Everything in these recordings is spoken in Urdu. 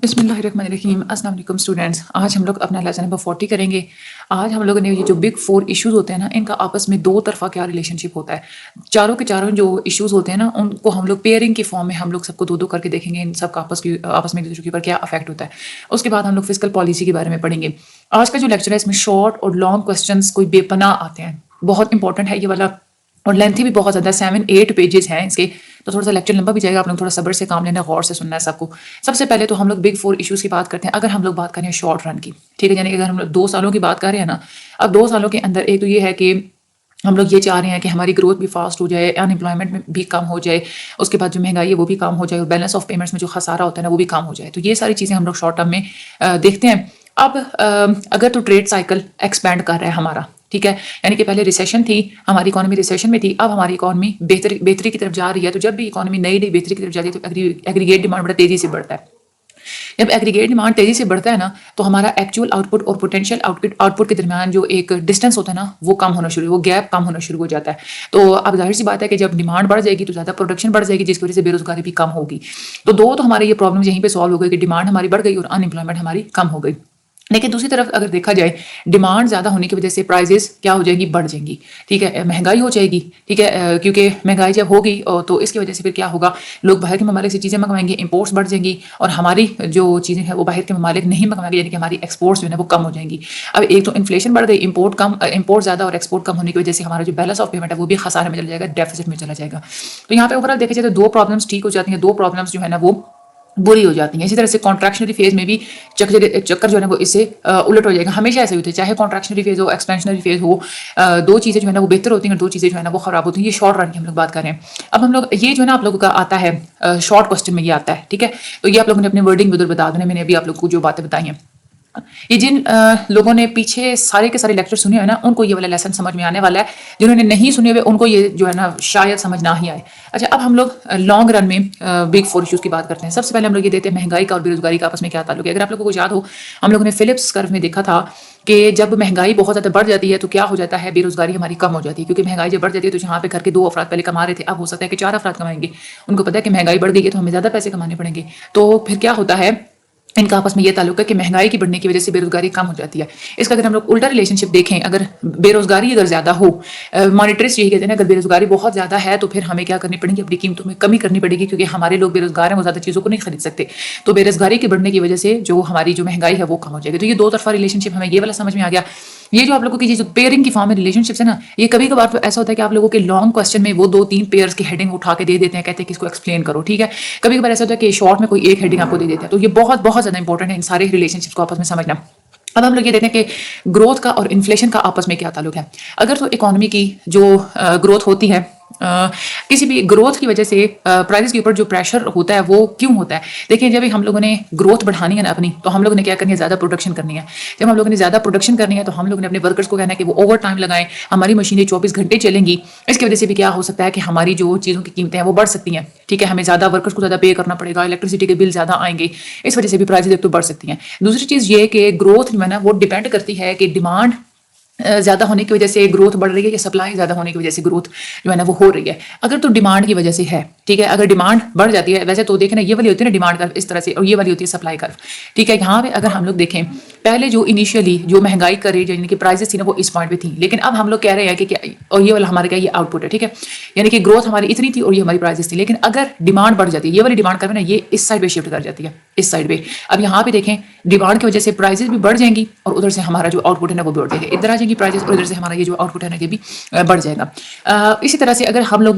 بسم اللہ الرحمن الرحیم۔ السلام علیکم اسٹوڈینٹس، آج ہم لوگ اپنا لیسن نمبر 40 کریں گے۔ آج ہم لوگوں نے یہ جو بگ 4 ایشوز ہوتے ہیں نا، ان کا آپس میں دو طرفہ کیا ریلیشن شپ ہوتا ہے۔ چاروں کے چاروں جو ایشوز ہوتے ہیں نا، ان کو ہم لوگ پیئرنگ کی فارم میں ہم لوگ سب کو دو کر کے دیکھیں گے، ان سب کا آپس میں ایک دوسرے کے اوپر کیا افیکٹ ہوتا ہے۔ اس کے بعد ہم لوگ فسکل پالیسی کے بارے میں پڑھیں گے۔ آج کا جو لیکچر ہے اس میں شارٹ اور لانگ کوسچنس کوئی بے پناہ آتے ہیں، بہت انپورٹنٹ ہے یہ والا، اور لینتھی بھی بہت زیادہ 7-8 پیجز ہیں اس کے، تو تھوڑا سا لیکچر لمبا بھی جائے گا، آپ لوگ تھوڑا صبر سے کام لینا، غور سے سننا ہے سب کو۔ سب سے پہلے تو ہم لوگ بگ 4 ایشوز کی بات کرتے ہیں۔ اگر ہم لوگ بات کریں شارٹ رن کی، ٹھیک ہے، یعنی اگر ہم لوگ 2 سالوں کی بات کر رہے ہیں نا، اب 2 سالوں کے اندر ایک تو یہ ہے کہ ہم لوگ یہ چاہ رہے ہیں کہ ہماری گروتھ بھی فاسٹ ہو جائے، ان امپلائمنٹ میں بھی کم ہو جائے، اس کے بعد جو مہنگائی ہے وہ بھی کم ہو جائے، اور بیلنس آف پیمنٹس میں جو خسارہ ہوتا ہے نا وہ بھی کم ہو جائے۔ تو یہ ساری چیزیں ہم لوگ شارٹ ٹرم میں دیکھتے ہیں۔ اب اگر تو ٹریڈ سائیکل ایکسپینڈ کر رہا ہے ہمارا، ٹھیک ہے، یعنی کہ پہلے ریسیشن تھی، ہماری اکانومی ریسیشن میں تھی، اب ہماری اکانومی بہتری کی طرف جا رہی ہے۔ تو جب بھی اکانومی نئی بہتری کی طرف جاتی ہے تو ایگریگیٹ ڈیمانڈ بڑا تیزی سے بڑھتا ہے۔ جب ایگریگیٹ ڈیمانڈ تیزی سے بڑھتا ہے نا، تو ہمارا ایکچوئل آؤٹ پٹ اور پوٹینشیل آؤٹ پٹ کے درمیان جو ایک ڈسٹینس ہوتا ہے نا، وہ کم ہونا شروع، وہ گیپ کم ہونا شروع ہو جاتا ہے۔ تو اب ظاہر سی بات ہے کہ جب ڈیمانڈ بڑھ جائے گی تو زیادہ پروڈکشن بڑھ جائے گی، جس کی وجہ سے بے روزگاری بھی کم ہوگی۔ تو ہمارے یہ پرابلم یہیں پہ سالو ہو گئی کہ ڈیمانڈ ہماری بڑھ گئی اور ان امپلائمنٹ ہماری کم ہو گئی۔ لیکن دوسری طرف اگر دیکھا جائے، ڈیمانڈ زیادہ ہونے کی وجہ سے پرائزز کیا ہو جائے گی، بڑھ جائیں گی، ٹھیک ہے، مہنگائی ہو جائے گی، ٹھیک ہے، کیونکہ مہنگائی جب ہوگی تو اس کی وجہ سے پھر کیا ہوگا، لوگ باہر کے ممالک سے چیزیں منگوائیں گے، امپورٹس بڑھ جائیں گی، اور ہماری جو چیزیں ہیں وہ باہر کے ممالک نہیں منگوائیں گے، یعنی کہ ہماری ایکسپورٹس جو ہے وہ کم ہو جائیں گی۔ اب ایک تو انفلیشن بڑھ گئی، امپورٹ زیادہ اور ایکسپورٹ کم ہونے کی وجہ سے ہمارا جو بیلنس آف پیمنٹ ہے وہ بھی خسارے میں چلا جائے گا، ڈیفیسٹ میں چلا جائے گا۔ تو یہاں پہ اوور آل دیکھا جائے تو 2 پرابلمس ٹھیک ہو جاتی ہیں، 2 پرابلمس جو ہے نا وہ بری ہو جاتی ہیں۔ اسی طرح سے کانٹریکشنری فیز میں بھی چکر جو ہے نا وہ اس سے الٹ ہو جائے گا۔ ہمیشہ ایسے ہوتے ہیں، چاہے کانٹریکشنری فیز ہو، ایکسپینشنری فیز ہو، 2 چیزیں جو ہے نا وہ بہتر ہوتی ہیں اور 2 چیزیں جو ہے نا وہ خراب ہوتی ہیں۔ یہ شارٹ رن کی ہم لوگ بات کر رہے ہیں۔ اب ہم لوگ یہ جو ہے نا آپ لوگوں کا آتا ہے شارٹ کوسچن میں، یہ آتا ہے، ٹھیک ہے، تو یہ آپ لوگوں نے اپنے ورڈنگ ادھر بتا دینا، میں نے ابھی آپ لوگوں کو جو باتیں بتائی ہیں۔ یہ جن لوگوں نے پیچھے سارے کے سارے لیکچر سنے ہوئے نا، ان کو یہ والا لیسن سمجھ میں آنے والا ہے۔ جنہوں نے نہیں سنے ہوئے ان کو یہ جو ہے نا شاید سمجھ نہ ہی آئے۔ اچھا، اب ہم لوگ لانگ رن میں بگ 4 ایشوز کی بات کرتے ہیں۔ سب سے پہلے ہم لوگ یہ دیتے ہیں مہنگائی کا اور بے روزگاری کا آپس میں کیا تعلق ہے۔ اگر آپ لوگوں کو یاد ہو، ہم لوگوں نے فلپس کرو میں دیکھا تھا کہ جب مہنگائی بہت زیادہ بڑھ جاتی ہے تو کیا ہو جاتا ہے، بے روزگاری ہماری کم ہو جاتی ہے، کیونکہ مہنگائی جب بڑھ جاتی ہے تو جہاں پہ گھر کے 2 افراد پہلے کما رہے تھے، اب ہو سکتا ہے کہ 4 افراد کمائیں گے۔ ان کو پتہ ہے کہ مہنگائی بڑھ گئی ہے تو ہمیں زیادہ پیسے کمانے پڑیں گے، تو پھر کیا ہوتا ہے، ان کا آپس میں یہ تعلق ہے کہ مہنگائی کی بڑھنے کی وجہ سے بے روزگاری کم ہو جاتی ہے۔ اس کا اگر ہم لوگ الٹا ریلیشن شپ دیکھیں، اگر بے روزگاری اگر زیادہ ہو، مانیٹرسٹ یہی کہتے ہیں نا، اگر بے روزگاری بہت زیادہ ہے تو پھر ہمیں کیا کرنی پڑے گی، اپنی قیمتوں میں کمی کرنی پڑے گی، کیونکہ ہمارے لوگ بے روزگار ہیں، وہ زیادہ چیزوں کو نہیں خرید سکتے۔ تو بے روزگاری کے بڑھنے کی وجہ سے جو ہماری جو مہنگائی ہے وہ کم ہو جائے گی۔ تو یہ 2 طرفہ ریلیشن شپ ہمیں یہ والا سمجھ میں آ گیا۔ یہ جو آپ لوگوں کی جو پیئرنگ کی فارم میں ریلیشن شپس ہے نا، یہ کبھی کبھار تو ایسا ہوتا ہے کہ آپ لوگوں کے لانگ کوسچن میں وہ 2-3 پیئرس کی ہیڈنگ اٹھا کے دے دیتے ہیں، کہتے ہیں کہ اس کو ایکسپلین کرو، ٹھیک ہے۔ کبھی کبھار ایسا ہوتا ہے کہ شارٹ میں کوئی ایک ہیڈنگ آپ کو دے دیتے ہیں۔ تو یہ بہت بہت زیادہ انپورٹنٹ ہے ان سارے ریلیشن شپس کو آپس میں سمجھنا۔ اب ہم لوگ یہ دیکھتے ہیں کہ گروتھ کا اور انفلیشن کا آپس میں کیا تعلق ہے۔ اگر تو اکانومی کی جو گروتھ ہوتی ہے، کسی بھی گروتھ کی وجہ سے پرائز کے اوپر جو پریشر ہوتا ہے وہ کیوں ہوتا ہے؟ دیکھیں، جب ہم لوگوں نے گروتھ بڑھانی ہے نا اپنی، تو ہم لوگوں نے کیا کرنی ہے، زیادہ پروڈکشن کرنی ہے۔ جب ہم لوگوں نے زیادہ پروڈکشن کرنی ہے تو ہم لوگوں نے اپنے ورکرز کو کہنا ہے کہ وہ اوور ٹائم لگائیں، ہماری مشینیں 24 گھنٹے چلیں گی۔ اس کی وجہ سے بھی کیا ہو سکتا ہے کہ ہماری جو چیزوں کی قیمتیں ہیں وہ بڑھ سکتی ہیں، ٹھیک ہے، ہمیں زیادہ ورکرز کو زیادہ پے کرنا پڑے گا، الیکٹریسٹی کے بل زیادہ آئیں گے، اس وجہ سے بھی پرائز ایک تو بڑھ سکتی ہیں۔ دوسری چیز یہ کہ گروتھ جو ہے نا وہ ڈیپینڈ کرتی ہے کہ ڈیمانڈ زیادہ ہونے کی وجہ سے گروتھ بڑھ رہی ہے یا سپلائی زیادہ ہونے کی وجہ سے گروتھ جو ہے نا وہ ہو رہی ہے۔ اگر تو ڈیمانڈ کی وجہ سے ہے، ٹھیک ہے، اگر ڈیمانڈ بڑھ جاتی ہے، ویسے تو دیکھیں نا، یہ والی ہوتی ہے نا ڈیمانڈ کرو اس طرح سے، اور یہ والی ہوتی ہے سپلائی کرو، ٹھیک ہے۔ یہاں پہ اگر ہم لوگ دیکھیں، پہلے جو انیشیلی جو مہنگائی کا ریٹ یعنی کہ پرائزز تھی نا وہ اس پوائنٹ پہ تھی، لیکن اب ہم لوگ کہہ رہے ہیں کہ اور یہ والا ہمارا کیا، یہ آؤٹ پٹ ہے، ٹھیک ہے، یعنی کہ گروتھ ہماری اتنی تھی اور یہ ہماری پرائزز تھی، لیکن اگر ڈیمانڈ بڑھ جاتی ہے، یہ والی ڈیمانڈ کرو نا، یہ اس سائڈ پہ شفٹ کر جاتی ہے، اس سائڈ پہ۔ اب یہاں پہ دیکھیں، ڈیمانڈ کی وجہ سے پرائزز بھی بڑھ جائیں گی اور ادھر سے ہمارا جو آؤٹ پٹ ہے نا وہ بھی بڑھ جائے گا، ادھر آ جائیں گی پرائزز اور ادھر سے ہمارا یہ جو آؤٹ پٹ ہے نا یہ بھی بڑھ جائے گا۔ اسی طرح سے اگر ہم لوگ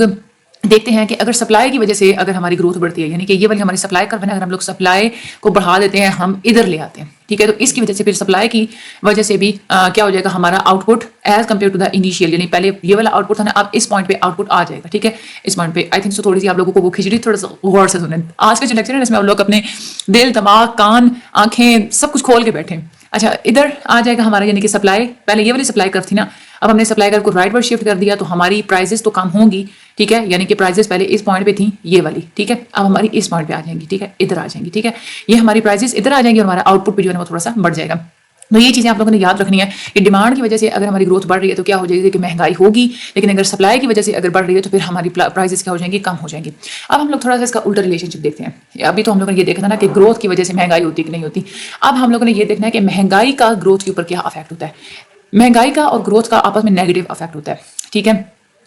دیکھتے ہیں کہ اگر سپلائی کی وجہ سے اگر ہماری گروتھ بڑھتی ہے، یعنی کہ یہ والی ہماری سپلائی کرو ہے نا، اگر ہم لوگ سپلائی کو بڑھا دیتے ہیں، ہم ادھر لے آتے ہیں، ٹھیک ہے، تو اس کی وجہ سے پھر سپلائی کی وجہ سے بھی کیا ہو جائے گا، ہمارا output as compare to the initial, یعنی پہلے یہ والا آؤٹ پٹ تھا نا، اب اس پوائنٹ پہ آؤٹ پٹ آ جائے گا، ٹھیک ہے، اس پوائنٹ پہ آئی تھنک سو تھوڑی سی آپ لوگوں کو وہ کھچڑی تھوڑا سا غور سے سنیں۔ آج کا جو لیکچر ہے اس میں آپ لوگ اپنے دل، دماغ، کان، آنکھیں سب کچھ کھول کے بیٹھیں۔ اچھا، ادھر آ جائے گا ہمارا، یعنی کہ سپلائی، پہلے یہ والی سپلائی کرو تھی نا، اب ہم نے سپلائی کو رائٹ ورڈ شفٹ کر دیا تو ہماری پرائزز تو کم ہوں گی، ٹھیک ہے، یعنی کہ پرائزز پہلے اس پوائنٹ پہ تھیں یہ والی، ٹھیک ہے، اب ہماری اس پوائنٹ پہ آ جائیں گی، ٹھیک ہے، ادھر آ جائیں گی، ٹھیک ہے، یہ ہماری پرائزز ادھر آ جائیں گی اور ہمارا آؤٹ پٹ بھی جو ہے وہ تھوڑا سا بڑھ جائے گا۔ تو یہ چیزیں آپ لوگوں نے یاد رکھنی ہے کہ ڈیمانڈ کی وجہ سے اگر ہماری گروتھ بڑھ رہی ہے تو کیا ہو جائے گی کہ مہنگائی ہوگی، لیکن اگر سپلائی کی وجہ سے اگر بڑھ رہی ہے تو پھر ہماری پرائزز کیا ہو جائیں گی، کم ہو جائیں گی. اب ہم لوگ تھوڑا سا اس کا الٹا ریلیشن شپ دیکھتے ہیں. ابھی تو ہم لوگوں نے یہ دیکھا تھا نا کہ گروتھ کی وجہ سے مہنگائی ہوتی ہے کہ نہیں ہوتی. اب ہم لوگوں نے یہ دیکھنا ہے کہ مہنگائی کا گروتھ کے اوپر کیا افیکٹ ہوتا ہے. مہنگائی کا اور گروتھ کا آپس میں نیگیٹو افیکٹ ہوتا ہے. ٹھیک ہے،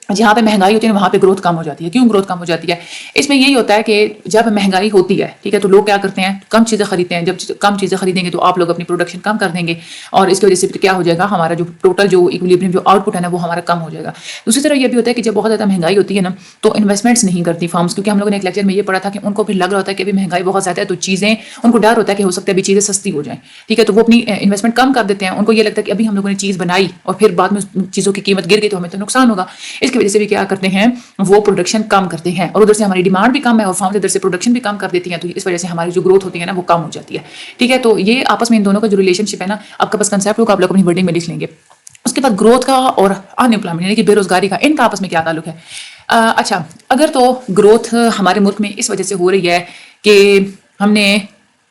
جہاں پہ مہنگائی ہوتی ہے وہاں پہ گروتھ کم ہو جاتی ہے. کیوں گروتھ کم ہو جاتی ہے؟ اس میں یہی ہوتا ہے کہ جب مہنگائی ہوتی ہے، ٹھیک ہے، تو لوگ کیا کرتے ہیں، کم چیزیں خریدتے ہیں. جب کم چیزیں خریدیں گے تو آپ لوگ اپنی پروڈکشن کم کر دیں گے، اور اس کی وجہ سے پھر کیا ہو جائے گا، ہمارا جو ٹوٹل جو ایکویلیبریم جو آؤٹ پٹ ہے نا وہ ہمارا کم ہو جائے گا. دوسری طرح یہ بھی ہوتا ہے کہ جب بہت زیادہ مہنگائی ہوتی ہے نا تو انویسٹمنٹس نہیں کرتی فارمس، کیونکہ ہم لوگوں نے ایک لیکچر میں یہ پڑھا تھا کہ ان کو بھی لگ رہا ہوتا ہے کہ ابھی مہنگائی بہت زیادہ ہے تو چیزیں، ان کو ڈر ہوتا ہے کہ ہو سکتا ہے ابھی چیزیں سستی ہو جائیں. ٹھیک ہے، تو وہ اپنی انویسٹمنٹ کم کر دیتے ہیں. ان کو یہ لگتا ہے کہ ابھی ہم لوگوں نے چیز بنائی اور پھر بعد میں چیزوں کی قیمت گر گئی تو ہمیں تو نقصان ہوگا. اس کی وجہ سے بھی کیا کرتے ہیں، وہ پروڈکشن کم کرتے ہیں، اور ادھر سے ہماری ڈیمانڈ بھی کم ہے اور فارم ادھر سے پروڈکشن بھی کم کر دیتی ہیں. تو اس وجہ سے ہماری جو گروتھ ہوتی ہے نا وہ کم ہو جاتی ہے. ٹھیک ہے، تو یہ آپس میں ان دونوں کا جو ریلیشن شپ ہے نا، آپ کا بس کنسیپٹ ہوگا، آپ لوگ اپنی ورڈنگ میں لکھ لیں گے. اس کے بعد گروتھ کا اور ان امپلائمنٹ یعنی کہ بے روزگاری کا، ان کا آپس میں کیا تعلق ہے. اچھا، اگر تو گروتھ ہمارے ملک میں اس وجہ سے ہو رہی ہے کہ ہم نے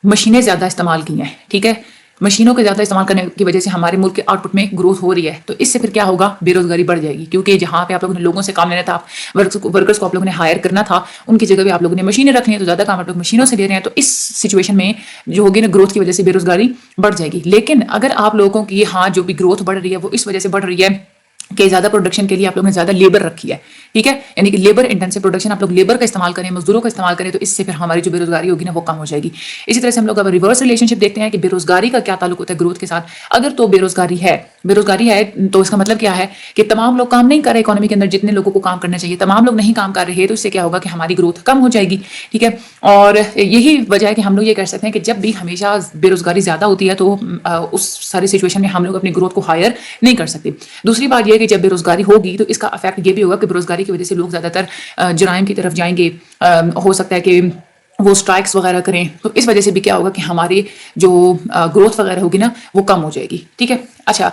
مشینیں زیادہ استعمال کی ہیں. ٹھیک ہے، مشینوں کے زیادہ استعمال کرنے کی وجہ سے ہمارے ملک کے آؤٹ پٹ میں گروتھ ہو رہی ہے، تو اس سے پھر کیا ہوگا، بے روزگاری بڑھ جائے گی. کیونکہ جہاں پہ آپ لوگوں نے لوگوں سے کام لینا تھا، ورکرس کو آپ لوگوں نے ہائر کرنا تھا، ان کی جگہ پہ آپ لوگوں نے مشینیں رکھنی ہے، تو زیادہ کام آپ لوگ مشینوں سے لے رہے ہیں. تو اس سچویشن میں جو ہوگی نا گروتھ کی وجہ سے بے روزگاری بڑھ جائے گی. لیکن اگر آپ لوگوں کی ہاں جو بھی گروتھ بڑھ رہی ہے وہ اس وجہ سے بڑھ رہی ہے کہ زیادہ پروڈکشن کے لیے آپ لوگوں نے زیادہ لیبر رکھی ہے. ٹھیک ہے، یعنی کہ لیبر انٹینسو پروڈکشن، آپ لوگ لیبر کا استعمال کریں، مزدوروں کا استعمال کریں، تو اس سے پھر ہماری جو بے روزگاری ہوگی نا وہ کم ہو جائے گی. اسی طرح سے ہم لوگ اب ریورس ریلیشن شپ دیکھتے ہیں کہ بے روزگاری کا کیا تعلق ہوتا ہے گروتھ کے ساتھ. اگر تو بے روزگاری ہے تو اس کا مطلب کیا ہے کہ تمام لوگ کام نہیں کر رہے اکانومی کے اندر، جتنے لوگوں کو کام کرنا چاہیے تمام لوگ نہیں کام کر رہے، تو اس سے کیا ہوگا کہ ہماری گروتھ کم ہو جائے گی. ٹھیک ہے، اور یہی وجہ ہے کہ ہم لوگ یہ کہہ سکتے ہیں کہ جب بھی ہمیشہ بے روزگاری زیادہ ہوتی ہے تو اس ساری سچویشن میں ہم لوگ اپنی گروتھ کو ہائر نہیں کر سکتے. دوسری بات یہ ہے کہ جب بے روزگاری ہوگی تو اس کا افیکٹ یہ بھی ہوگا کہ بے روزگاری کی وجہ سے لوگ زیادہ تر جرائم کی طرف جائیں گے. ہو سکتا ہے کہ وہ اسٹرائکس وغیرہ کریں، تو اس وجہ سے بھی کیا ہوگا کہ ہماری جو گروتھ وغیرہ ہوگی نا وہ کم ہو جائے گی. ٹھیک ہے، اچھا،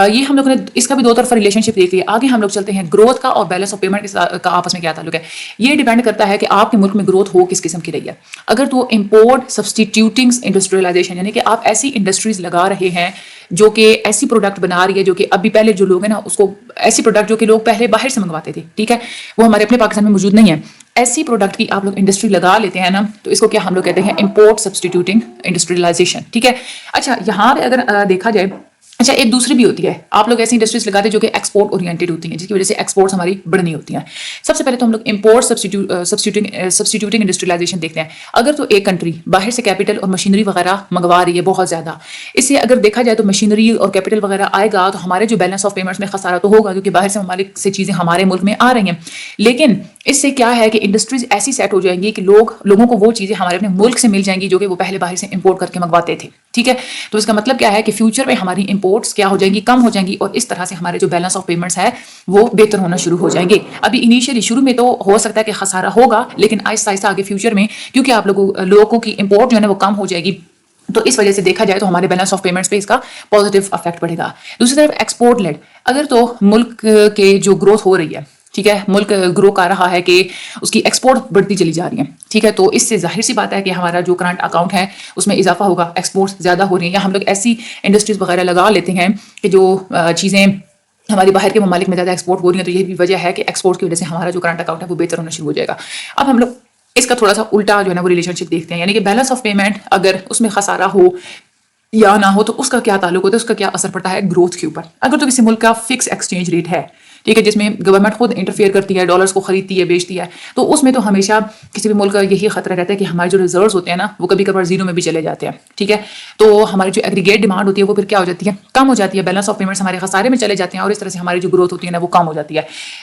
یہ ہم لوگوں نے اس کا بھی دو طرفہ ریلیشن شپ دیکھ لیا. آگے ہم لوگ چلتے ہیں گروتھ کا اور بیلنس آف پیمنٹ کا آپس میں کیا تعلق ہے. یہ ڈیپینڈ کرتا ہے کہ آپ کے ملک میں گروتھ ہو کس قسم کی رہی ہے. اگر تو امپورٹ سبسٹیٹیوٹنگ انڈسٹریلائزیشن یعنی کہ آپ ایسی انڈسٹریز لگا رہے ہیں جو کہ ایسی پروڈکٹ بنا رہی ہے جو کہ ابھی پہلے جو لوگ ہیں نا اس کو، ایسی پروڈکٹ جو کہ لوگ پہلے باہر سے منگواتے تھے، ٹھیک ہے، وہ ہمارے اپنے پاکستان میں موجود نہیں ہے، ایسی پروڈکٹ کی آپ لوگ انڈسٹری لگا لیتے ہیں نا، تو اس کو کیا ہم لوگ کہتے ہیں، امپورٹ سبسٹیٹیوٹنگ انڈسٹریلائزیشن. ٹھیک ہے، اچھا، یہاں پہ اگر دیکھا جائے، اچھا ایک دوسری بھی ہوتی ہے، آپ لوگ ایسی انڈسٹریز لگاتے ہیں جو کہ ایکسپورٹ اورینٹیڈ ہوتی ہیں، جس کی وجہ سے ایکسپورٹس ہماری بڑھنی ہوتی ہیں. سب سے پہلے تو ہم لوگ امپورٹ سبسٹیٹیوٹنگ انڈسٹریلائزیشن دیکھتے ہیں. اگر تو ایک کنٹری باہر سے کیپٹل اور مشینری وغیرہ منگوا رہی ہے بہت زیادہ، اس سے اگر دیکھا جائے تو مشینری اور کیپٹل وغیرہ آئے گا تو ہمارے جو بیلنس آف پیمنٹس میں خسارہ تو ہوگا، کیونکہ باہر سے ممالک سے چیزیں ہمارے ملک میں آ رہی ہیں. لیکن اس سے کیا ہے کہ انڈسٹریز ایسی سیٹ ہو جائیں گی کہ لوگوں کو وہ چیزیں ہمارے اپنے ملک سے مل جائیں گی جو کہ وہ پہلے باہر سے امپورٹ کر کے منگواتے تھے. ٹھیک ہے، تو اس کا مطلب کیا ہے کہ فیوچر میں ہماری امپورٹس کیا ہو جائیں گی، کم ہو جائیں گی، اور اس طرح سے ہمارے جو بیلنس آف پیمنٹس ہے وہ بہتر ہونا شروع ہو جائیں گے. ابھی انیشیلی شروع میں تو ہو سکتا ہے کہ خسارہ ہوگا، لیکن آہستہ آہستہ آگے فیوچر میں کیونکہ آپ لوگوں کی امپورٹ جو ہے نا وہ کم ہو جائے گی، تو اس وجہ سے دیکھا جائے تو ہمارے بیلنس آف پیمنٹس پہ اس کا پازیٹیو افیکٹ پڑے گا. دوسری طرف ایکسپورٹ لیڈ، اگر تو ملک کے جو گروتھ ہو رہی ہے، ٹھیک ہے، ملک گرو کر رہا ہے کہ اس کی ایکسپورٹ بڑھتی چلی جا رہی ہے، ٹھیک ہے، تو اس سے ظاہر سی بات ہے کہ ہمارا جو کرنٹ اکاؤنٹ ہے اس میں اضافہ ہوگا، ایکسپورٹ زیادہ ہو رہی ہیں، یا ہم لوگ ایسی انڈسٹریز وغیرہ لگا لیتے ہیں کہ جو چیزیں ہماری باہر کے ممالک میں زیادہ ایکسپورٹ ہو رہی ہیں، تو یہ بھی وجہ ہے کہ ایکسپورٹ کی وجہ سے ہمارا جو کرنٹ اکاؤنٹ ہے وہ بہتر ہونا شروع ہو جائے گا. اب ہم لوگ اس کا تھوڑا سا الٹا جو ہے نا وہ ریلیشن شپ دیکھتے ہیں، یعنی کہ بیلنس آف پیمنٹ اگر اس میں خسارہ ہو یا نہ ہو تو اس کا کیا تعلق ہوتا ہے، اس کا کیا اثر پڑتا ہے گروتھ کے اوپر. اگر تو کسی ملک کا فکس ایکسچینج ریٹ ہے، ٹھیک ہے، جس میں گورنمنٹ خود انٹرفیئر کرتی ہے، ڈالرز کو خریدتی ہے، بیچتی ہے، تو اس میں تو ہمیشہ کسی بھی ملک کا یہی خطرہ رہتا ہے کہ ہمارے جو ریزروز ہوتے ہیں نا وہ کبھی کبھار زیرو میں بھی چلے جاتے ہیں. ٹھیک ہے، تو ہماری جو ایگریگیٹ ڈیمانڈ ہوتی ہے وہ پھر کیا ہو جاتی ہے، کم ہو جاتی ہے، بیلنس آف پیمنٹس ہمارے خسارے میں چلے جاتے ہیں، اور اس طرح سے ہماری جو گروتھ ہوتی ہے نا وہ کم ہو جاتی ہے.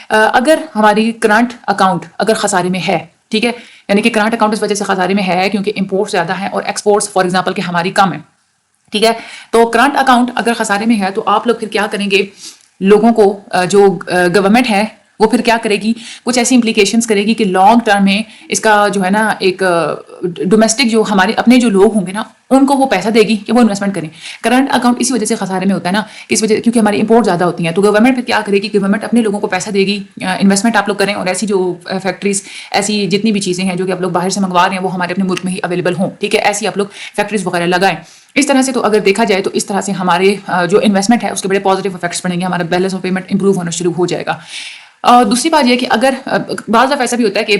اگر ہماری کرنٹ اکاؤنٹ اگر خسارے میں ہے، ٹھیک ہے، یعنی کہ کرنٹ اکاؤنٹ اس وجہ سے خسارے میں ہے کیونکہ امپورٹ زیادہ ہے اور ایکسپورٹس فار ایگزامپل کہ ہماری کم ہے، ٹھیک ہے، تو کرنٹ اکاؤنٹ اگر خسارے میں ہے تو آپ لوگ پھر کیا کریں گے، لوگوں کو جو گورنمنٹ ہے وہ پھر کیا کرے گی, کچھ ایسی امپلیکیشنس کرے گی کہ لانگ ٹرم میں اس کا جو ہے نا ایک ڈومیسٹک جو ہمارے اپنے جو لوگ ہوں گے نا ان کو وہ پیسہ دے گی کہ وہ انویسٹمنٹ کریں. کرنٹ اکاؤنٹ اسی وجہ سے خسارے میں ہوتا ہے نا, اس وجہ کیونکہ ہماری امپورٹ زیادہ ہوتی ہیں, تو گورنمنٹ پھر کیا کرے گی, گورنمنٹ اپنے لوگوں کو پیسہ دے گی, انویسٹمنٹ آپ لوگ کریں اور ایسی جو فیکٹریز, ایسی جتنی بھی چیزیں ہیں جو کہ آپ لوگ باہر سے منگوا رہے ہیں وہ ہمارے اپنے ملک میں ہی اویلیبل ہوں, ٹھیک ہے, ایسی آپ لوگ فیکٹریز وغیرہ لگائیں. اس طرح سے تو اگر دیکھا جائے تو اس طرح سے ہمارے جو انویسٹمنٹ ہے اس کے بڑے پازیٹیو افیکٹس پڑیں گے, ہمارا بیلنس آف پیمنٹ امپروو ہونا شروع ہو جائے گا. دوسری بات یہ کہ اگر بعض دفعہ ایسا بھی ہوتا ہے کہ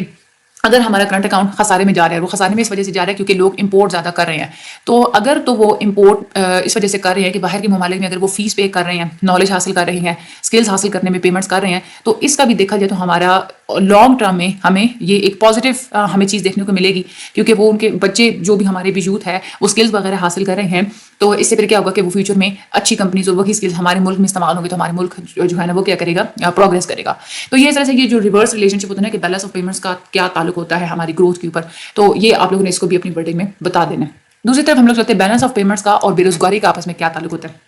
اگر ہمارا کرنٹ اکاؤنٹ خسارے میں جا رہا ہے, وہ خسارے میں اس وجہ سے جا رہا ہے کیونکہ لوگ امپورٹ زیادہ کر رہے ہیں, تو اگر تو وہ امپورٹ اس وجہ سے کر رہے ہیں کہ باہر کے ممالک میں اگر وہ فیس پے کر رہے ہیں, نالج حاصل کر رہے ہیں, اسکلز حاصل کرنے میں پیمنٹس کر رہے ہیں, تو اس کا بھی دیکھا جائے تو ہمارا لانگ ٹرم میں ہمیں یہ ایک پازیٹیو ہمیں چیز دیکھنے کو ملے گی, کیونکہ وہ ان کے بچے جو بھی ہمارے بھی یوتھ ہے وہ اسکلز وغیرہ حاصل کر رہے ہیں, تو اس سے پھر کیا ہوگا کہ وہ فیوچر میں اچھی کمپنیز اور وہی اسکلز ہمارے ملک میں استعمال ہوں گے, تو ہمارے ملک جو ہے نا وہ کیا کرے گا, پروگریس کرے گا. تو یہ اس طرح سے یہ جو ریورس ریلیشن شپ ہوتا ہے نا کہ بیلنس آف پیمنٹس کا کیا تعلق ہوتا ہے ہماری گروتھ کے اوپر, تو یہ آپ لوگوں نے اس کو بھی اپنی ورڈنگ میں بتا دینا ہے. دوسری طرف ہم لوگ چلتے ہیں بیلنس آف پیمنٹس کا اور بے روزگاری کا آپس میں کیا تعلق ہوتا ہے.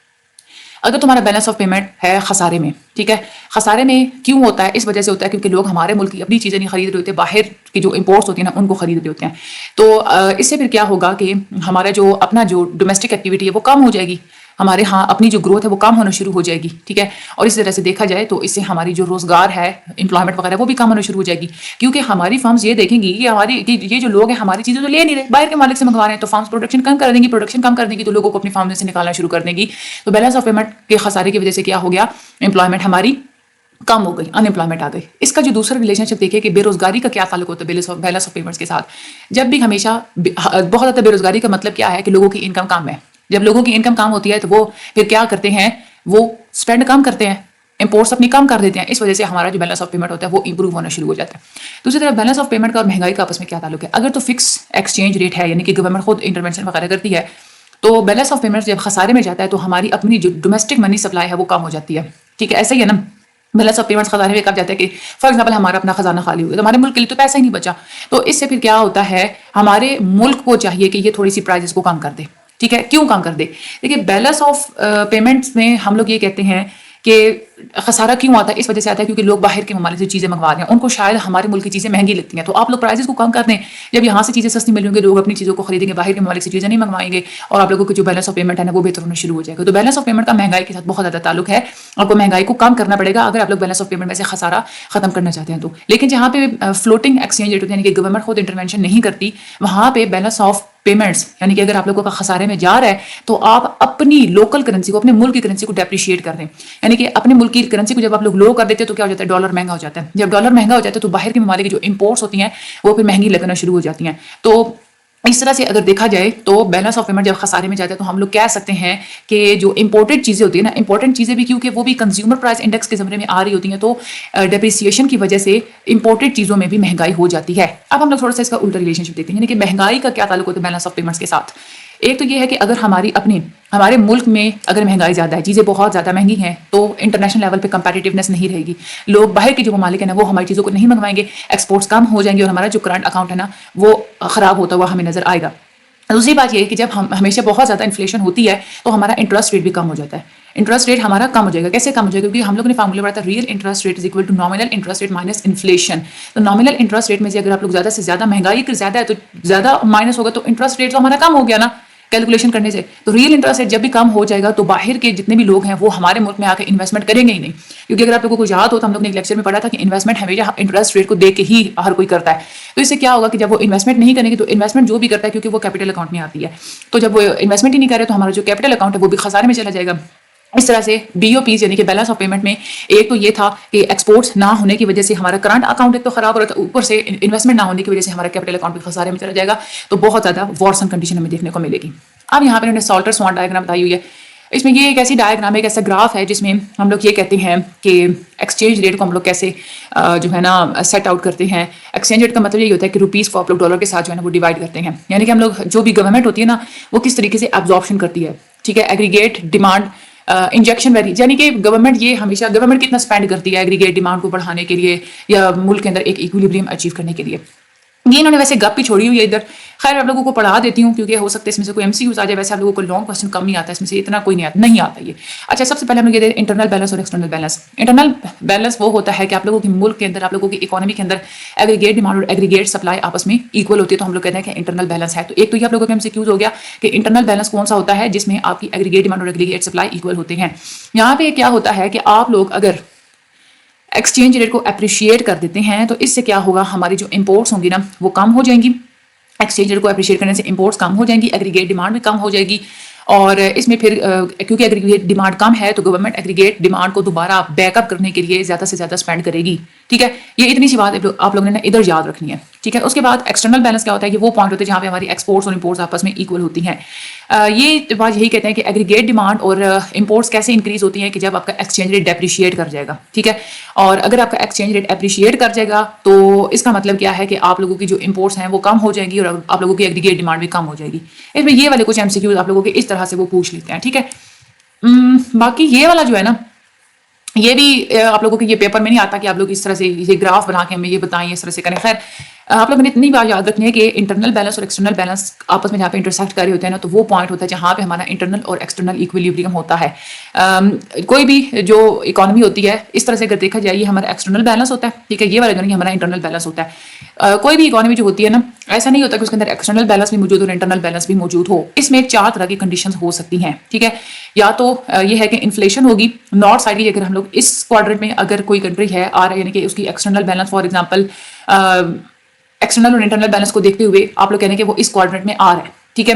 اگر تمہارا بیلنس آف پیمنٹ ہے خسارے میں, ٹھیک ہے, خسارے میں کیوں ہوتا ہے, اس وجہ سے ہوتا ہے کیونکہ لوگ ہمارے ملک کی اپنی چیزیں نہیں خرید رہے ہوتے, باہر کی جو امپورٹس ہوتی ہیں نا ان کو خرید رہے ہوتے ہیں. تو اس سے پھر کیا ہوگا کہ ہمارا جو اپنا جو ڈومیسٹک ایکٹیویٹی ہے وہ کم ہو جائے گی, ہمارے ہاں اپنی جو گروتھ ہے وہ کم ہونا شروع ہو جائے گی, ٹھیک ہے. اور اس طرح سے دیکھا جائے تو اس سے ہماری جو روزگار ہے, امپلائمنٹ وغیرہ وہ بھی کم ہونا شروع ہو جائے گی, کیونکہ ہماری فارمز یہ دیکھیں گی کہ یہ جو لوگ ہیں ہماری چیزیں تو لے نہیں رہے, باہر کے مالک سے منگوا رہے ہیں, تو فارمز پروڈکشن کم کر دیں گی, پروڈکشن کم کر دیں گی تو لوگوں کو اپنی فارم سے نکالنا شروع کر دیں گی. تو بیلنس آف پیمنٹ کے خسارے کی وجہ سے کیا ہو گیا, امپلائمنٹ ہماری کم ہو گئی, ان امپلائمنٹ آ گئی. اس کا جو دوسرا ریلیشن شپ دیکھیں کہ بے روزگاری کا کیا تعلق ہوتا ہے بیلنس آف پیمنٹس کے ساتھ. جب بھی ہمیشہ بہت زیادہ بے روزگاری کا مطلب کیا ہے کہ لوگوں کی انکم کم ہے. جب لوگوں کی انکم کم ہوتی ہے تو وہ پھر کیا کرتے ہیں, وہ اسپینڈ کم کرتے ہیں, امپورٹس اپنی کم کر دیتے ہیں, اس وجہ سے ہمارا جو بیلنس آف پیمنٹ ہوتا ہے وہ امپروو ہونا شروع ہو جاتا ہے. دوسری طرف بیلنس آف پیمنٹ کا اور مہنگائی کا آپس میں کیا تعلق ہے. اگر تو فکس ایکسچینج ریٹ ہے, یعنی کہ گورنمنٹ خود انٹرونشن وغیرہ کرتی ہے, تو بیلنس آف پیمنٹ جب خسارے میں جاتا ہے تو ہماری اپنی جو ڈومیسٹک منی سپلائی ہے وہ کم ہو جاتی ہے, ٹھیک ہے. ایسا ہی ہے نا, بیلنس آف پیمنٹس خزانے میں کب جاتا ہے کہ فار ایگزامپل ہمارا اپنا خزانہ خالی ہو گیا, تو ہمارے ملک کے لیے تو پیسہ ہی نہیں بچا, تو اس سے پھر کیا ہوتا ہے, ہمارے ملک کو چاہیے کہ یہ تھوڑی سی پرائزز کو کم کر دے, ٹھیک ہے. کیوں کم کر دے, دیکھیے بیلنس آف پیمنٹس میں ہم لوگ یہ کہتے ہیں کہ خسارہ کیوں آتا ہے, اس وجہ سے آتا ہے کیونکہ لوگ باہر کے ممالک سے چیزیں منگوا رہے ہیں, ان کو شاید ہمارے ملک کی چیزیں مہنگی لگتی ہیں, تو آپ لوگ پرائزز کو کم کر دیں. جب یہاں سے چیزیں سستی ملیں گے, لوگ اپنی چیزوں کو خریدیں گے, باہر کے ممالک سے چیزیں نہیں منگوائیں گے, اور آپ لوگوں کی جو بیلنس آف پیمنٹ ہے نا وہ بہتر ہونا شروع ہو جائے گا. تو بیلنس آف پیمنٹ کا مہنگائی کے ساتھ بہت زیادہ تعلق ہے, آپ کو مہنگائی کو کم کرنا پڑے گا اگر آپ لوگ بیلنس آف پیمنٹ میں سے خسارہ ختم کرنا چاہتے ہیں تو. لیکن جہاں پہ فلوٹنگ ایکسچینج ریٹ ہوتی ہے, یعنی کہ گورنمنٹ خود انٹرونشن نہیں کرتی, وہاں پہ بیلنس آف پیمنٹس یعنی کہ اگر آپ لوگوں کا خسارے میں جا رہا ہے تو آپ اپنی لوکل کرنسی کو, اپنے ملک کی کرنسی کو ڈیپریشیٹ کر دیں. یعنی کہ اپنے ملک کی کرنسی کو جب آپ لوگ لو کر دیتے ہیں تو کیا ہو جاتا ہے, ڈالر مہنگا ہو جاتا ہے. جب ڈالر مہنگا ہو جاتا ہے تو باہر کے ممالک کی جو امپورٹس ہوتی ہیں وہ پھر مہنگی لگنا شروع ہو جاتی ہیں. تو اس طرح سے اگر دیکھا جائے تو بیلنس آف پیمنٹ جب خسارے میں جاتا ہے تو ہم لوگ کہہ سکتے ہیں کہ جو امپورٹڈ چیزیں ہوتی ہیں نا, امپورٹنٹ چیزیں بھی کیونکہ وہ بھی کنزیومر پرائس انڈیکس کے زمرے میں آ رہی ہوتی ہیں, تو ڈیپریسیشن کی وجہ سے امپورٹڈ چیزوں میں بھی مہنگائی ہو جاتی ہے. اب ہم لوگ تھوڑا سا اس کا الٹا ریلیشن شپ دیکھتے ہیں, یعنی کہ مہنگائی کا کیا تعلق ہوتا ہے بیلنس آف پیمنٹس کے ساتھ. ایک تو یہ ہے کہ اگر ہمارے ملک میں اگر مہنگائی زیادہ ہے, چیزیں بہت زیادہ مہنگی ہیں, تو انٹرنیشنل لیول پہ کمپیٹیونیس نہیں رہے گی, لوگ باہر کے جو ممالک ہیں نا وہ ہماری چیزوں کو نہیں منگوائیں گے, ایکسپورٹس کم ہو جائیں گے, اور ہمارا جو کرنٹ اکاؤنٹ ہے نا وہ خراب ہوتا ہوا ہمیں نظر آئے گا. دوسری بات یہ ہے کہ جب ہمیشہ بہت زیادہ انفلیشن ہوتی ہے تو ہمارا انٹرسٹ ریٹ بھی کم ہو جاتا ہے. انٹرسٹ ریٹ ہمارا کم ہو جائے گا. کیسے کم ہو جائے گا, کیونکہ ہم لوگوں نے فارمولا پڑھا تھا real interest rate is equal to nominal interest rate minus inflation. تو نامنل انٹرسٹ ریٹ میں سے اگر آپ لوگ زیادہ سے زیادہ مہنگائی زیادہ ہے تو زیادہ مائنس ہوگا, تو انٹرسٹ ریٹ تو ہمارا کم ہو گیا نا کیلکولیشن کرنے سے. تو ریئل انٹرسٹ ریٹ جب بھی کم ہو جائے گا تو باہر کے جتنے بھی لوگ ہیں وہ ہمارے ملک میں آ کے انویسٹمنٹ کریں گے ہی نہیں, کیونکہ اگر آپ لوگوں کو یاد ہو تو ہم لوگ نے ایک لیکچر میں پڑھا تھا کہ انویسٹمنٹ ہمیشہ انٹرسٹ ریٹ کو دیکھ کے ہی ہر کوئی کرتا ہے. تو اس سے کیا ہوگا کہ جب وہ انویسٹمنٹ نہیں کریں گے تو انویسٹمنٹ جو بھی کرتا ہے کیونکہ وہ کیپٹل اکاؤنٹ میں آتی ہے, تو جب وہ انویسٹمنٹ ہی نہیں کرے تو ہمارا جو کیپٹل اکاؤنٹ ہے وہ بھی خسارے میں چلا جائے گا. اس طرح سے بی او پیز یعنی کہ بیلنس آف پیمنٹ میں ایک تو یہ تھا کہ ایکسپورٹس نہ ہونے کی وجہ سے ہمارا کرنٹ اکاؤنٹ ایک تو خراب ہو رہا تھا, اوپر سے انویسٹمنٹ نہ ہونے کی وجہ سے ہمارا کیپٹل اکاؤنٹ بھی خسارے میں چلا جائے گا. تو بہت زیادہ وارسن کنڈیشن ہمیں دیکھنے کو ملے گی. اب یہاں پہ انہوں نے سالٹر سوان ڈائیگرام بتائی ہوئی ہے. اس میں یہ ایک ایسی ڈائیگرام ہے, ایک ایسا گراف ہے جس میں ہم لوگ یہ کہتے ہیں کہ ایکسچینج ریٹ کو ہم لوگ کیسے جو ہے نا سیٹ آؤٹ کرتے ہیں. ایکسچینج ریٹ کا مطلب یہ ہوتا ہے کہ روپیز کو آپ لوگ ڈالر کے ساتھ جو ہے نا وہ ڈیوائڈ کرتے ہیں, یعنی کہ ہم لوگ جو بھی گورنمنٹ ہوتی ہے نا وہ کس طریقے سے ایبزارپشن کرتی ہے, ٹھیک ہے. ایگریگیٹ ڈیمانڈ انجیکشن ویری, یعنی کہ گورنمنٹ یہ ہمیشہ گورنمنٹ کتنا اسپینڈ کرتی ہے ایگریگیٹ ڈیمانڈ کو بڑھانے کے لیے یا ملک کے اندر ایک ایکویلیبریم اچیو کرنے کے لیے. یہ انہوں نے ویسے گپ بھی چھوڑی ہوئی ہے ادھر, خیر آپ لوگوں کو پڑھا دیتی ہوں کیونکہ ہو سکتا ہے اس میں سے کوئی ایم سی کیوز آ جائے. ویسے آپ لوگوں کو لانگ کوسچن کم ہی آتا ہے, اس میں سے اتنا کوئی نہیں آتا یہ. اچھا سب سے پہلے ہم لوگ یہ دیکھیں انٹرنل بیلنس اور ایکسٹرنل بیلنس. انٹرنل بیلنس وہ ہوتا ہے کہ آپ لوگوں کے ملک کے اندر, آپ لوگوں کی اکانومی کے اندر ایگریگیٹ ڈیمانڈ اور ایگریگیٹ سپلائی آپس میں ایکول ہوتی ہے, تو ہم لوگ کہتے ہیں کہ انٹرنل بیلنس ہے. تو ایک تو یہ آپ لوگوں کے ایم سی کیوز ہو گیا کہ انٹرنل بیلنس کون سا ہوتا ہے جس میں آپ کی ایگریگیٹ ڈیمانڈ اور ایگریگیٹ سپلائی ایکول ہوتے ہیں. یہاں پہ کیا ہوتا ہے کہ آپ لوگ اگر ایکسچینج ریٹ کو اپریشیٹ کر دیتے ہیں تو اس سے کیا ہوگا, ہماری جو امپورٹس ہوں گی نا وہ کم ہو جائیں گی. ایکسچینج ریٹ کو اپریشیٹ کرنے سے امپورٹس کم ہو جائیں گی, ایگریگیٹ ڈیمانڈ بھی کم ہو جائے گی. اور اس میں پھر کیونکہ ایگریگیٹ ڈیمانڈ کم ہے تو گورنمنٹ ایگریگیٹ ڈیمانڈ کو دوبارہ بیک اپ کرنے کے لیے زیادہ سے زیادہ اسپینڈ کرے گی. ٹھیک ہے, یہ اتنی سی بات آپ لوگوں نے ادھر یاد رکھنی ہے. ٹھیک ہے, اس کے بعد ایکسٹرنل بیلنس کیا ہوتا ہے, یہ وہ پوائنٹ ہوتے ہیں جہاں پہ ہماری ایکسپورٹس اور امپورٹس آپس میں ایکول ہوتی ہیں. یہ بات یہی کہتے ہیں کہ ایگریگیٹ ڈیمانڈ اور امپورٹس کیسے انکریز ہوتی ہیں کہ جب آپ کا ایکسچینج ریٹ ڈیپریشیٹ کر جائے گا. ٹھیک ہے, اور اگر آپ کا ایکسچینج ریٹ اپریشیٹ کر جائے گا تو اس کا مطلب کیا ہے کہ آپ لوگوں کی جو امپورٹس ہیں وہ کم ہو جائیں گی اور آپ لوگوں کی ایگریگیٹ ڈیمانڈ بھی کم ہو جائے گی. اس میں یہ والے کچھ ایم سی کیوز آپ لوگوں کے اس طرح سے وہ پوچھ لیتے ہیں. ٹھیک ہے, باقی یہ والا جو ہے نا یہ بھی آپ لوگوں کے یہ پیپر میں نہیں آتا کہ آپ لوگ اس طرح سے یہ گراف بنا کے ہمیں یہ بتائیں اس طرح سے کریں. خیر آپ لوگوں نے اتنی بات یاد رکھنی ہے کہ انٹرنل بیلنس اور ایکسٹرنل بیلنس آپس میں جہاں پہ انٹرسیکٹ کر رہے ہوتے ہیں نا تو وہ پوائنٹ ہوتا ہے جہاں پہ ہمارا انٹرنل اور ایکسٹرنل ایکویلیبریم ہوتا ہے. کوئی بھی جو اکانومی ہوتی ہے اس طرح سے اگر دیکھا جائے یہ ہمارا ایکسٹرنل بیلنس ہوتا ہے. ٹھیک ہے, یہ والا جو نہیں ہمارا انٹرنل بیلنس ہوتا ہے. کوئی بھی اکانومی جو ہوتی ہے نا ایسا نہیں ہوتا کہ اس کے اندر ایکسٹرنل بیلنس بھی موجود اور انٹرنل بیلنس بھی موجود ہو. اس میں 4 طرح کی کنڈیشنز ہو سکتی ہیں. ٹھیک ہے, یا تو یہ ہے کہ انفلیشن ہوگی نارتھ سائڈ کی, اگر ہم لوگ اس کوارٹرنٹ میں اگر کوئی کنٹری ہے آ رہا ہے یعنی کہ اس کی external balance for example external اور انٹرنل بیلنس کو دیکھتے ہوئے آپ لوگ کہنے کہ وہ اس کوارٹرنٹ میں آ رہا ہے. ٹھیک ہے,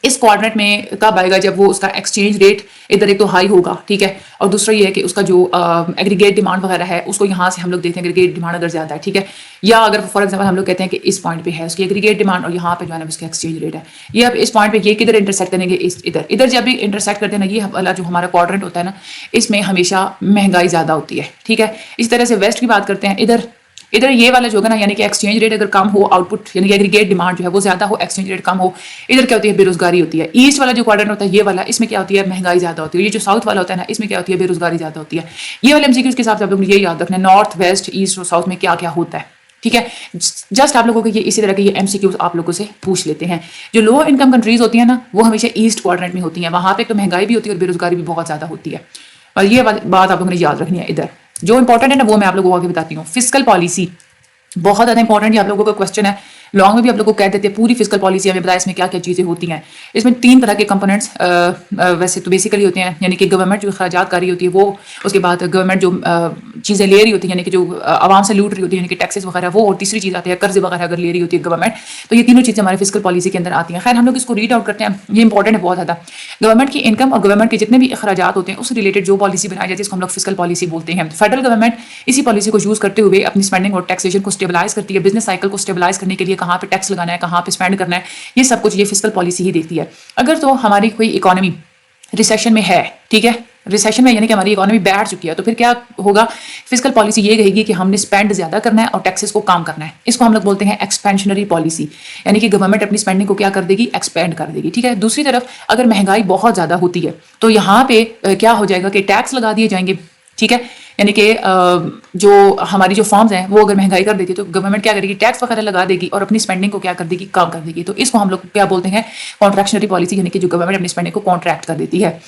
اس کوارٹرنٹ میں کب آئے گا جب وہ اس کا ایکسچینج ریٹ ادھر ایک تو ہائی ہوگا. ٹھیک ہے, اور دوسرا یہ ہے کہ اس کا جو ایگریگیٹ ڈیمانڈ وغیرہ ہے اس کو یہاں سے ہم لوگ دیکھتے ہیں ایگریگیٹ ڈیمانڈ اگر زیادہ ہے. ٹھیک ہے, یا اگر فار ایگزامپل ہم لوگ کہتے ہیں کہ اس پوائنٹ پہ ہے اس کی ایگریگیٹ ڈیمانڈ اور یہاں پہ جو ہے نا اس کا ایکسچینج ریٹ ہے, یہ اب اس پوائنٹ پہ یہ کدھر انٹرسیکٹ کریں گے, ادھر جب بھی انٹرسیکٹ کرتے ہیں نا یہ والا جو ہمارا کوارٹرنٹ ہوتا ہے نا اس میں ہمیشہ مہنگائی زیادہ ہوتی ہے. ٹھیک ہے, اس طرح سے ویسٹ کی بات کرتے ہیں, ادھر یہ والا جو ہوگا نا یعنی کہ ایکسچینج ریٹ اگر کم ہو, آؤٹ پٹ یعنی کہ ایگریگیٹ ڈیمانڈ جو ہے وہ زیادہ ہو, ایکسچینج ریٹ کم ہو, ادھر کیا ہوتی ہے بے روزگاری ہوتی ہے. ایسٹ والا جو کوارٹرنٹ ہوتا ہے یہ والا اس میں کیا ہوتی ہے مہنگائی زیادہ ہوتی ہے. یہ جو ساؤتھ والا ہوتا ہے نا اس میں کیا ہوتی ہے بے روزگاری زیادہ ہوتی ہے. یہ والے ایم سی کیوز کے حساب سے آپ لوگ نے یہ یاد رکھنا ہے نارتھ ویسٹ ایسٹ اور ساؤتھ میں کیا کیا ہوتا ہے. ٹھیک ہے, جسٹ آپ لوگوں کو یہ اسی طرح کے یہ ایم سی کیوز آپ لوگوں سے پوچھ لیتے ہیں. جو لو انکم کنٹریز ہوتی ہیں نا وہ ہمیشہ ایسٹ کوارٹرنٹ میں ہوتی ہیں, وہاں پہ تو مہنگائی بھی ہوتی ہے اور بے روزگاری بھی بہت زیادہ ہوتی ہے. اور یہ بات آپ لوگوں نے یاد رکھنی ہے. ادھر جو امپورٹنٹ ہے نا وہ میں آپ لوگوں کو آگے بتاتی ہوں. فسکل پالیسی بہت زیادہ امپورٹنٹ, یہ آپ لوگوں کا کوشچن ہے. لانگ میں بھی آپ لوگوں کو کہہ دیتے ہیں پوری فسکل پالیسی ہمیں بتایا اس میں کیا کیا چیزیں ہوتی ہیں. اس میں 3 طرح کے کمپوننٹس ویسے تو بیسیکلی ہوتے ہیں, یعنی کہ گورنمنٹ جو اخراجات کر رہی ہوتی ہے وہ, اس کے بعد گورنمنٹ جو چیزیں لے رہی ہوتی ہیں یعنی کہ جو عوام سے لوٹ رہی ہوتی ہے یعنی کہ ٹیکسز وغیرہ وہ, اور تیسری چیز آتی ہے قرض وغیرہ اگر لے رہی ہوتی ہے گورنمنٹ. تو یہ تینوں چیزیں ہمارے فسکل پالیسی کے اندر آتی ہیں. خیر ہم لوگ اس کو ریڈ آؤٹ کرتے ہیں, یہ امپورٹنٹ ہے بہت زیادہ. گورنمنٹ کی انکم اور گورنمنٹ کے جتنے بھی اخراجات ہوتے ہیں اس ریلیٹڈ جو پالیسی بنائی جاتی ہے اس کو ہم لوگ فسکل پالیسی بولتے ہیں. فیڈرل گورنمنٹ اسی پالیسی کو یوز کرتے ہوئے اپنی اسپینڈنگ اور ٹیکسیشن کو اسٹیبلائز کرتی ہے. بزنس سائیکل کو اسٹیبلائز کرنے کے لیے کہاں پہ ٹیکس لگانا ہے, کہاں پہ اسپینڈ کرنا ہے, یہ سب کچھ یہ فسکل پالیسی ہی دیکھتی ہے. اگر تو ہماری کوئی اکانومی ریسیشن میں ہے, ٹھیک ہے, ریسیشن میں یعنی کہ ہماری اکانومی بیٹھ چکی ہے, تو پھر کیا ہوگا, فسکل پالیسی یہ کہے گی کہ ہم نے اسپینڈ زیادہ کرنا ہے اور ٹیکسز کو کم کرنا ہے. اس کو ہم لوگ بولتے ہیں ایکسپینشنری پالیسی, یعنی کہ گورنمنٹ اپنی اسپینڈنگ کو کیا کر دے گی, ایکسپینڈ کر دے گی. ٹھیک ہے, دوسری طرف اگر مہنگائی بہت زیادہ ہوتی ہے تو یہاں پہ کیا ہو جائے گا کہ ٹیکس لگا دیے جائیں گے. ٹھیک ہے, یعنی کہ جو ہماری جو فارمز ہیں وہ اگر مہنگائی کر دیتی ہے تو گورنمنٹ کیا کرے گی, ٹیکس وغیرہ لگا دے گی اور اپنی اسپینڈنگ کو کیا کر دے گی, کم کر دے گی. تو اس کو ہم لوگ کیا بولتے ہیں, کانٹریکشنری پالیسی, یعنی کہ جو گورنمنٹ اپنی اسپینڈنگ کو کانٹریکٹ کر دیتی ہے.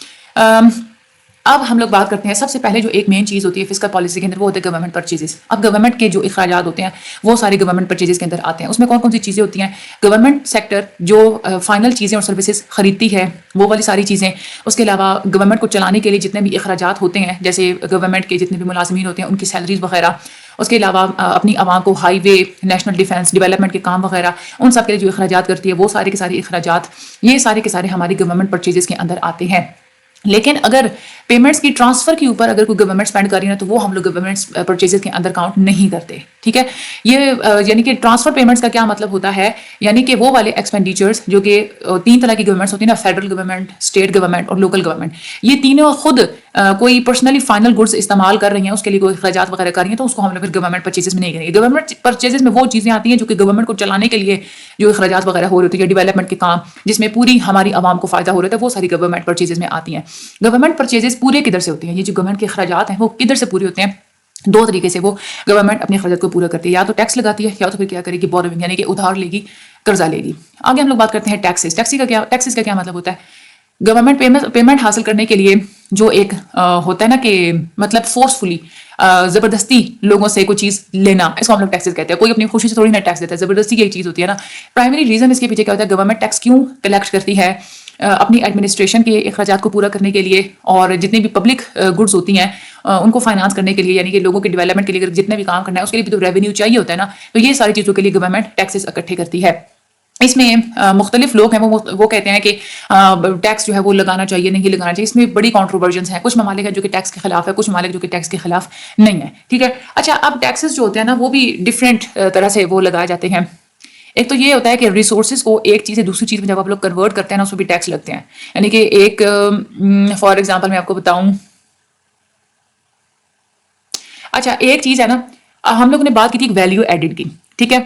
اب ہم لوگ بات کرتے ہیں سب سے پہلے جو ایک مین چیز ہوتی ہے فسکل پالیسی کے اندر وہ ہوتے ہیں گورنمنٹ پرچیزز. اب گورنمنٹ کے جو اخراجات ہوتے ہیں وہ سارے گورنمنٹ پرچیزز کے اندر آتے ہیں. اس میں کون کون سی چیزیں ہوتی ہیں, گورنمنٹ سیکٹر جو فائنل چیزیں اور سروسز خریدتی ہے وہ والی ساری چیزیں. اس کے علاوہ گورنمنٹ کو چلانے کے لیے جتنے بھی اخراجات ہوتے ہیں جیسے گورنمنٹ کے جتنے بھی ملازمین ہوتے ہیں ان کی سیلریز وغیرہ. اس کے علاوہ اپنی عوام کو ہائی وے, نیشنل ڈیفینس, ڈیولپمنٹ کے کام وغیرہ, ان سب کے لیے جو اخراجات کرتی ہے وہ سارے کے سارے اخراجات یہ سارے کے سارے ہماری گورنمنٹ پرچیزز کے اندر آتے ہیں. لیکن اگر پیمنٹس کی ٹرانسفر کے اوپر اگر کوئی گورنمنٹ اسپینڈ کر رہی ہے تو وہ ہم لوگ گورنمنٹ پرچیزز کے اندر کاؤنٹ نہیں کرتے. ٹھیک ہے, یہ یعنی کہ ٹرانسفر پیمنٹس کا کیا مطلب ہوتا ہے, یعنی کہ وہ والے ایکسپینڈیچرز جو کہ 3 طرح کی گورنمنٹس ہوتی ہیں نا, فیڈرل گورنمنٹ, اسٹیٹ گورنمنٹ اور لوکل گورنمنٹ. یہ تینوں خود کوئی پرسنلی فائنل گڈس استعمال کر رہی ہیں, اس کے لیے کوئی اخراجات وغیرہ کر رہی ہیں, تو اس کو ہم لوگ پھر گورنمنٹ پرچیزز میں نہیں کریں گے. گورنمنٹ پرچیزز میں وہ چیزیں آتی ہیں جو کہ گورنمنٹ کو چلانے کے لیے جو اخراجات وغیرہ ہو رہے ہوتے ہیں, ڈیولپمنٹ کے کام جس میں پوری ہماری عوام کو فائدہ ہو رہا ہے, وہ ساری گورنمنٹ پرچیزز میں آتی ہیں. گورنمنٹ پرچیزز پورے کدھر سے ہوتی ہیں, یہ جو گورنمنٹ کے اخراجات ہیں وہ کدھر سے پورے ہوتے ہیں, دو طریقے سے وہ گورنمنٹ اپنے خرچات کو پورا کرتی ہے، یا تو ٹیکس لگاتی ہے یا تو پھر کیا کرے گی، بوروئنگ یعنی کہ ادھار لے گی، قرضہ لے گی۔ آگے ہم لوگ بات کرتے ہیں ٹیکسز۔ ٹیکسز کا کیا مطلب ہوتا ہے؟ گورنمنٹ پیمنٹ حاصل کرنے کے لیے جو ایک ہوتا ہے نا کہ مطلب فورسفلی زبردستی لوگوں سے کوئی چیز لینا، اس کو ہم لوگ ٹیکسز کہتے ہیں۔ کوئی اپنی خوشی سے تھوڑی نہ ٹیکس دیتا ہے، زبردستی کی ایک چیز ہوتی ہے نا۔ پرائمری ریزن اس کے پیچھے کیا ہوتا ہے، گورنمنٹ ٹیکس کیوں کلیکٹ کرتی ہے؟ اپنی ایڈمنسٹریشن کے اخراجات کو پورا کرنے کے لیے، اور جتنی بھی پبلک گڈز ہوتی ہیں ان کو فائنانس کرنے کے لیے، یعنی کہ لوگوں کے ڈیولپمنٹ کے لیے جتنے بھی کام کرنا ہے اس کے لیے بھی تو ریونیو چاہیے ہوتا ہے نا۔ تو یہ ساری چیزوں کے لیے گورنمنٹ ٹیکسز اکٹھے کرتی ہے۔ اس میں مختلف لوگ ہیں وہ کہتے ہیں کہ ٹیکس جو ہے وہ لگانا چاہیے نہیں لگانا چاہیے۔ اس میں بڑی کانٹروورژنس ہیں، کچھ ممالک ہیں جو کہ ٹیکس کے خلاف ہے، کچھ ممالک جو کہ ٹیکس کے خلاف نہیں ہے، ٹھیک ہے۔ اچھا، اب ٹیکسز جو ہوتے ہیں نا وہ بھی ڈفرینٹ طرح سے وہ لگائے جاتے ہیں۔ ایک تو یہ ہوتا ہے کہ ریسورسز کو ایک چیز سے دوسری چیز میں جب آپ لوگ کنورٹ کرتے ہیں نا اس میں بھی ٹیکس لگتے ہیں، یعنی کہ ایک فار ایگزامپل میں آپ کو بتاؤں، اچھا ایک چیز ہے نا، ہم لوگوں نے بات کی تھی ایک ویلیو ایڈڈ کی، ٹھیک ہے۔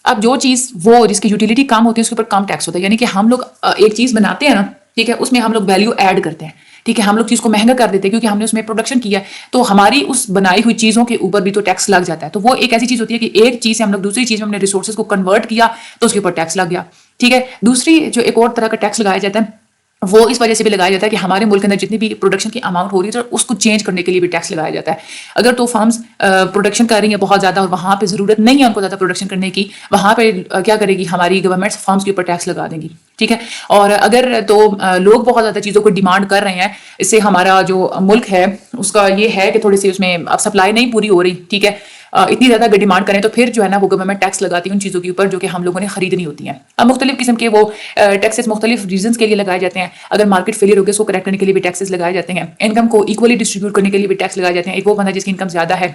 اب جو چیز وہ جس کی یوٹیلیٹی کم ہوتی ہے اس کے اوپر کم ٹیکس ہوتا ہے، یعنی کہ ہم لوگ ایک چیز بناتے ہیں نا، ٹھیک ہے، اس میں ہم لوگ ویلیو ایڈ کرتے ہیں، ٹھیک ہے، ہم لوگ چیز کو مہنگا کر دیتے ہیں کیونکہ ہم نے اس میں پروڈکشن کیا ہے، تو ہماری اس بنائی ہوئی چیزوں کے اوپر بھی تو ٹیکس لگ جاتا ہے۔ تو وہ ایک ایسی چیز ہوتی ہے کہ ایک چیز سے ہم لوگ دوسری چیز میں ہم نے ریسورسز کو کنورٹ کیا تو اس کے اوپر ٹیکس لگ گیا، ٹھیک ہے۔ دوسری جو ایک اور طرح کا ٹیکس لگایا جاتا ہے وہ اس وجہ سے بھی لگایا جاتا ہے کہ ہمارے ملک کے اندر جتنی بھی پروڈکشن کی اماؤنٹ ہو رہی ہے تو اس کو چینج کرنے کے لیے بھی ٹیکس لگایا جاتا ہے۔ اگر تو فارمز پروڈکشن کر رہی ہیں بہت زیادہ اور وہاں پہ ضرورت نہیں ہے ان کو زیادہ پروڈکشن کرنے کی، وہاں پہ کیا کرے گی ہماری گورنمنٹ فارمز کے اوپر ٹیکس لگا دیں گی، ٹھیک ہے۔ اور اگر تو لوگ بہت زیادہ چیزوں کو ڈیمانڈ کر رہے ہیں، اس سے ہمارا جو ملک ہے اس کا یہ ہے کہ تھوڑی سی اس میں اب سپلائی نہیں پوری ہو رہی، ٹھیک ہے، اتنی زیادہ اگر ڈیمانڈ کریں تو پھر جو ہے نا وہ گورنمنٹ ٹیکس لگاتی ہے ان چیزوں کے اوپر جو کہ ہم لوگوں نے خریدنی ہوتی ہیں۔ اب مختلف قسم کے وہ ٹیکسز مختلف ریزنس کے لیے لگائے جاتے ہیں۔ اگر مارکیٹ فیلئر ہو گیا اس کو کریکٹ کرنے کے لیے بھی ٹیکسز لگائے جاتے ہیں، انکم کو ایکولی ڈسٹریبیوٹ کرنے کے لیے بھی ٹیکس لگائے جاتے ہیں۔ ایک وہ بندہ جس کی انکم زیادہ ہے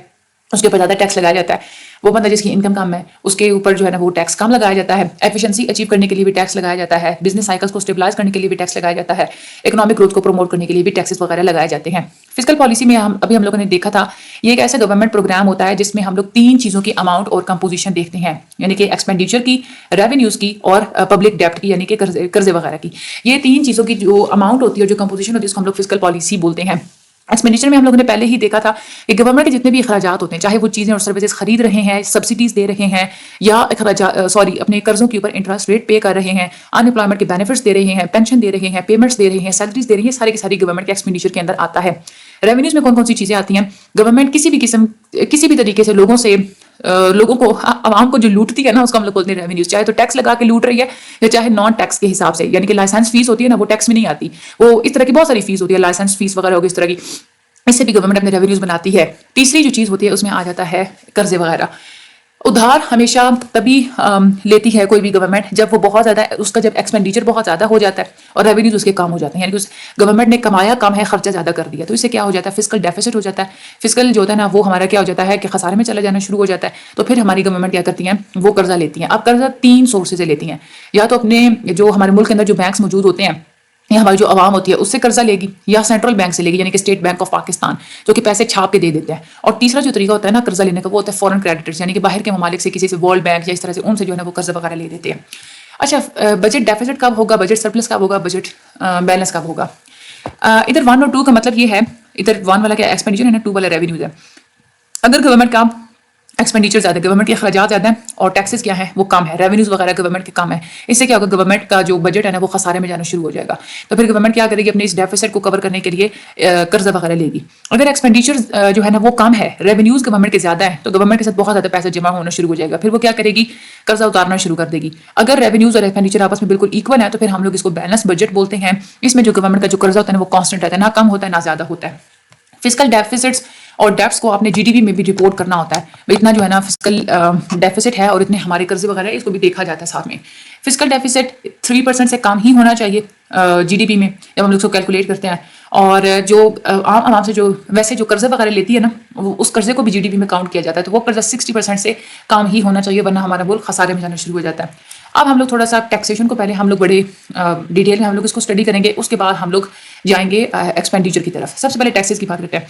اس کے اوپر زیادہ ٹیکس لگایا جاتا ہے، وہ بندہ جس کی انکم کم ہے اس کے اوپر جو ہے نا وہ ٹیکس کم لگایا جاتا ہے۔ ایفیشنسی اچیو کرنے کے لیے بھی ٹیکس لگایا جاتا ہے، بزنس سائیکلز کو اسٹیبلائز کرنے کے لیے بھی ٹیکس لگایا جاتا ہے، اکنامک گروتھ کو پروموٹ کرنے کے لیے بھی ٹیکسز وغیرہ لگائے جاتے ہیں۔ فسکل پالیسی میں ابھی ہم لوگوں نے دیکھا تھا، یہ ایک ایسا گورنمنٹ پروگرام ہوتا ہے جس میں ہم لوگ تین چیزوں کی اماؤنٹ اور کمپوزیشن دیکھتے ہیں، یعنی کہ ایکسپینڈیچر کی، ریونیوز کی اور پبلک ڈیپٹ کی، یعنی کہ قرضے وغیرہ کی۔ یہ تین چیزوں کی جو اماؤنٹ ہوتی ہے، جو کمپوزیشن ہوتی ہے، اس کو ہم لوگ فسکل پالیسی بولتے ہیں۔ ایکسپینڈیچر میں ہم لوگوں نے پہلے ہی دیکھا تھا کہ گورنمنٹ کے جتنے بھی اخراجات ہوتے ہیں، چاہے وہ چیزیں اور سروسز خرید رہے ہیں، سبسڈیز دے رہے ہیں، یا اپنے قرضوں کے اوپر انٹرسٹ ریٹ پے کر رہے ہیں، ان امپلائمنٹ کے بینیفٹس دے رہے ہیں، پینشن دے رہے ہیں، پیمنٹس دے رہے ہیں، سیلریز دے رہی ہیں، ساری کی ساری گورنمنٹ کے ایکسپینڈیچر کے اندر آتا ہے۔ ریونیوز میں کون کون سی چیزیں آتی ہیں؟ گورنمنٹ کسی بھی طریقے سے لوگوں کو، عوام کو جو لوٹتی ہے نا اس کو ہم لوگ بولتے ہیں ریونیوز، چاہے تو ٹیکس لگا کے لوٹ رہی ہے یا چاہے نان ٹیکس کے حساب سے، یعنی کہ لائسنس فیس ہوتی ہے نا وہ ٹیکس میں نہیں آتی، وہ اس طرح کی بہت ساری فیس ہوتی ہے، لائسنس فیس وغیرہ ہوگی اس طرح کی، اس سے بھی گورنمنٹ اپنے ریونیوز بناتی ہے۔ تیسری جو چیز ہوتی ہے اس میں آ جاتا ہے قرضے وغیرہ۔ ادھار ہمیشہ تبھی لیتی ہے کوئی بھی گورنمنٹ جب وہ بہت زیادہ، اس کا جب ایکسپینڈیچر بہت زیادہ ہو جاتا ہے اور ریونیوز اس کے کم ہو جاتے ہیں، یعنی کہ گورنمنٹ نے کمایا کم ہے، خرچہ زیادہ کر دیا، تو اس سے کیا ہو جاتا ہے، فسکل ڈیفیسٹ ہو جاتا ہے۔ فسکل جو ہوتا ہے نا وہ ہمارا کیا ہو جاتا ہے کہ خسارے میں چلا جانا شروع ہو جاتا ہے، تو پھر ہماری گورنمنٹ کیا کرتی ہیں، وہ قرضہ لیتی ہیں۔ اب قرضہ تین سورسز سے لیتی ہیں، یا تو اپنے جو ہمارے ملک کے اندر جو بینکس موجود ہوتے ہیں یا ہماری جو عوام ہوتی ہے اس سے قرضہ لے گی، یا سینٹرل بینک سے لے گی، یعنی کہ اسٹیٹ بینک آف پاکستان، جو کہ پیسے چھاپ کے دے دیتے ہیں۔ اور تیسرا جو طریقہ ہوتا ہے نا قرضہ لینے کا وہ ہوتا ہے فورن کریڈیٹرز، یعنی کہ باہر کے ممالک سے، کسی سے ورلڈ بینک یا اس طرح سے، ان سے جو ہے نا وہ قرضہ وغیرہ لے دیتے ہیں۔ اچھا، بجٹ ڈیفیسٹ کب ہوگا، بجٹ سرپلس کب ہوگا، بجٹ بیلنس کب ہوگا؟ ادھر 1 اور 2 کا مطلب یہ ہے، ادھر 1 والا کیا ایکسپینڈیچر ہے نا، 2 والا ریونیوز ہے۔ اگر گورنمنٹ کا ایکسپینڈیچر زیادہ ہے، گورنمنٹ کے اخراجات زیادہ ہیں اور ٹیکسز کیا ہے وہ کم ہے، ریونیوز وغیرہ گورنمنٹ کے کم ہے، اس سے کیا ہوگا، گورنمنٹ کا جو بجٹ ہے نا وہ خسارے میں جانا شروع ہو جائے گا، تو پھر گورنمنٹ کیا کرے گی، اپنے اس ڈیفیسٹ کو کور کرنے کے لیے قرضہ وغیرہ لے گی۔ اگر ایکسپینڈیچر جو ہے نا وہ کم ہے، ریونیوز گورنمنٹ کے زیادہ ہے، تو گورنمنٹ کے ساتھ بہت زیادہ پیسہ جمع ہونا شروع ہو جائے گا، پھر وہ کیا کرے گی، قرضہ اتارنا شروع کر دے گی۔ اگر ریونیوز اور ایکسپینڈیچر آپس میں بالکل ایکول ہے تو پھر ہم لوگ اس کو بیلنس بجٹ بولتے ہیں۔ اس میں جو گورنمنٹ کا جو قرضہ ہوتا ہے نا وہ کانسٹنٹ رہتا ہے، نہ کم ہوتا ہے نہ زیادہ ہوتا ہے۔ فسکل ڈیفیسٹس اور ڈیپٹس کو آپ نے جی ڈی پی میں بھی رپورٹ کرنا ہوتا ہے، اتنا جو ہے نا فسکل ڈیفیسٹ ہے اور اتنے ہمارے قرضے وغیرہ اس کو بھی دیکھا جاتا ہے ساتھ میں۔ فسکل ڈیفیسٹ 3% سے کم ہی ہونا چاہیے جی ڈی پی میں جب ہم لوگ اس کو کیلکولیٹ کرتے ہیں، اور جو عام سے جو ویسے جو قرضے وغیرہ لیتی ہے نا اس قرضے کو بھی جی ڈی پی میں کاؤنٹ کیا جاتا ہے، تو وہ قرضہ 60% سے کم ہی ہونا چاہیے، ورنہ ہمارا ملک خسارے میں جانا شروع ہو جاتا ہے۔ اب ہم لوگ تھوڑا سا ٹیکسیشن کو پہلے ہم لوگ بڑے ڈیٹیل میں ہم لوگ اس کو اسٹڈی کریں گے، اس کے بعد ہم لوگ جائیں گے ایکسپینڈیچر کی طرف۔ سب سے پہلے ٹیکسز کی بات کرتے ہیں۔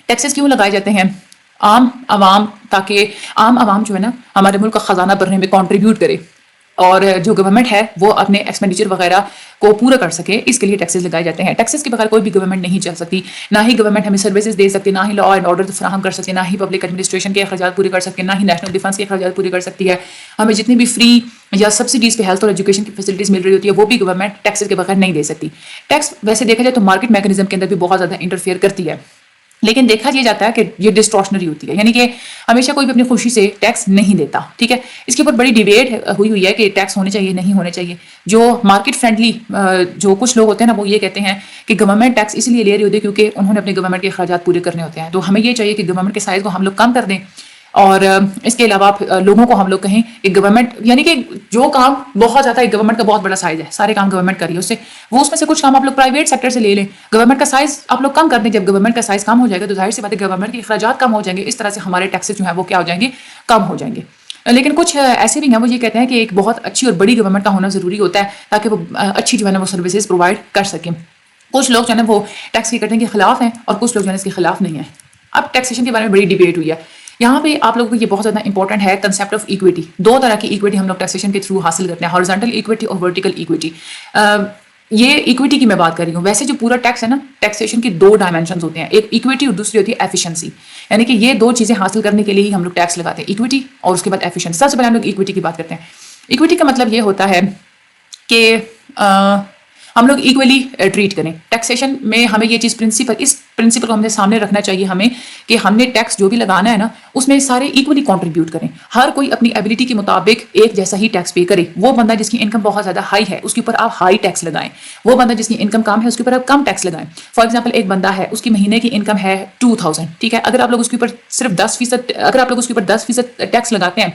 ٹیکسز کیوں لگائے جاتے ہیں؟ عام عوام، تاکہ عام عوام جو ہے نا ہمارے ملک کا خزانہ بھرنے میں کنٹریبیوٹ کرے، اور جو گورنمنٹ ہے وہ اپنے ایکسپینڈیچر وغیرہ کو پورا کر سکے اس کے لیے ٹیکسز لگائے جاتے ہیں. ٹیکسز کے بغیر کوئی بھی گورنمنٹ نہیں چل سکتی. نہ ہی گورنمنٹ ہمیں سروسز دے سکتی, نہ ہی لا اینڈ آرڈر فراہم کر سکتی, نہ ہی پبلک ایڈمنسٹریشن کے اخراجات پورے کر سکتے, نہ ہی نیشنل ڈیفنس کے اخراجات پورے کر سکتی ہے. ہمیں جتنی بھی فری یا سبسڈیز پہ ہیلتھ اور ایجوکیشن کی فیسلٹیز مل رہی ہوتی ہے وہ بھی گورنمنٹ ٹیکسز کے بغیر نہیں دے سکتی. ٹیکس ویسے دیکھا جائے تو مارکیٹ میکینزم کے اندر بھی بہت زیادہ انٹرفیئر کرتی ہے, لیکن دیکھا یہ جاتا ہے کہ یہ ڈسٹورشنری ہوتی ہے, یعنی کہ ہمیشہ کوئی بھی اپنی خوشی سے ٹیکس نہیں دیتا. ٹھیک ہے, اس کے اوپر بڑی ڈیبیٹ ہوئی ہے کہ ٹیکس ہونے چاہیے نہیں ہونے چاہیے. جو مارکیٹ فرینڈلی جو کچھ لوگ ہوتے ہیں نا وہ یہ کہتے ہیں کہ گورنمنٹ ٹیکس اس لیے لے رہی ہوتی ہے کیونکہ انہوں نے اپنے گورنمنٹ کے اخراجات پورے کرنے ہوتے ہیں. تو ہمیں یہ چاہیے کہ گورنمنٹ کے سائز کو ہم لوگ کم کر دیں, اور اس کے علاوہ لوگوں کو ہم لوگ کہیں کہ گورنمنٹ یعنی کہ جو کام بہت زیادہ ہے, گورنمنٹ کا بہت بڑا سائز ہے, سارے کام گورنمنٹ کر رہی ہے, اس میں سے کچھ کام آپ لوگ پرائیویٹ سیکٹر سے لے لیں, گورنمنٹ کا سائز آپ لوگ کم کر دیں. جب گورنمنٹ کا سائز کم ہو جائے گا تو ظاہر سی بات ہے گورنمنٹ کے اخراجات کم ہو جائیں گے, اس طرح سے ہمارے ٹیکسز جو ہیں وہ کیا ہو جائیں گے, کم ہو جائیں گے. لیکن کچھ ایسے بھی ہیں وہ یہ کہتے ہیں کہ ایک بہت اچھی اور بڑی گورنمنٹ کا ہونا ضروری ہوتا ہے تاکہ وہ اچھی جو ہے نا وہ سروسز پرووائڈ کر سکیں. کچھ لوگ جو ہے نا وہ ٹیکس کی کٹنگ کے خلاف ہیں اور کچھ لوگ جو ہے اس کے خلاف نہیں ہیں. اب ٹیکسیشن کے بارے میں بڑی ڈیبیٹ ہوئی ہے. یہاں پہ آپ لوگوں کو یہ بہت زیادہ امپورٹنٹ ہے کنسیپٹ آف ایکویٹی. دو طرح کی ایکویٹی ہم لوگ ٹیکسیشن کے تھرو حاصل کرتے ہیں, ہارزونٹل ایکویٹی اور ورٹیکل ایکویٹی. یہ ایکویٹی کی میں بات کر رہی ہوں. ویسے جو پورا ٹیکس ہے نا, ٹیکسیشن کی دو ڈائمینشنز ہوتے ہیں, ایک ایکویٹی اور دوسری ہوتی ہے ایفیشنسی. یعنی کہ یہ دو چیزیں حاصل کرنے کے لیے ہی ہم لوگ ٹیکس لگاتے ہیں, ایکویٹی اور اس کے بعد ایفیشنسی. سب سے پہلے ہم لوگ ایکویٹی کی بات کرتے ہیں. ایکویٹی کا مطلب یہ ہوتا ہے کہ ہم لوگ ایکولی ٹریٹ کریں. ٹیکسیشن میں ہمیں یہ چیز اس پرنسپل کو ہم نے سامنے رکھنا چاہیے ہمیں کہ ہم نے ٹیکس جو بھی لگانا ہے نا اس میں سارے ایکولی کنٹریبیوٹ کریں. ہر کوئی اپنی ایبلٹی کے مطابق ایک جیسا ہی ٹیکس پے کرے. وہ بندہ جس کی انکم بہت زیادہ ہائی ہے اس کے اوپر آپ ہائی ٹیکس لگائیں, وہ بندہ جس کی انکم کم ہے اس کے اوپر آپ کم ٹیکس لگائیں. فار ایگزامپل ایک بندہ ہے اس کی مہینے کی انکم ہے 2000, ٹھیک ہے, اگر آپ لوگ اس کے اوپر صرف 10%, اگر آپ لوگ اس کے اوپر 10% ٹیکس لگاتے ہیں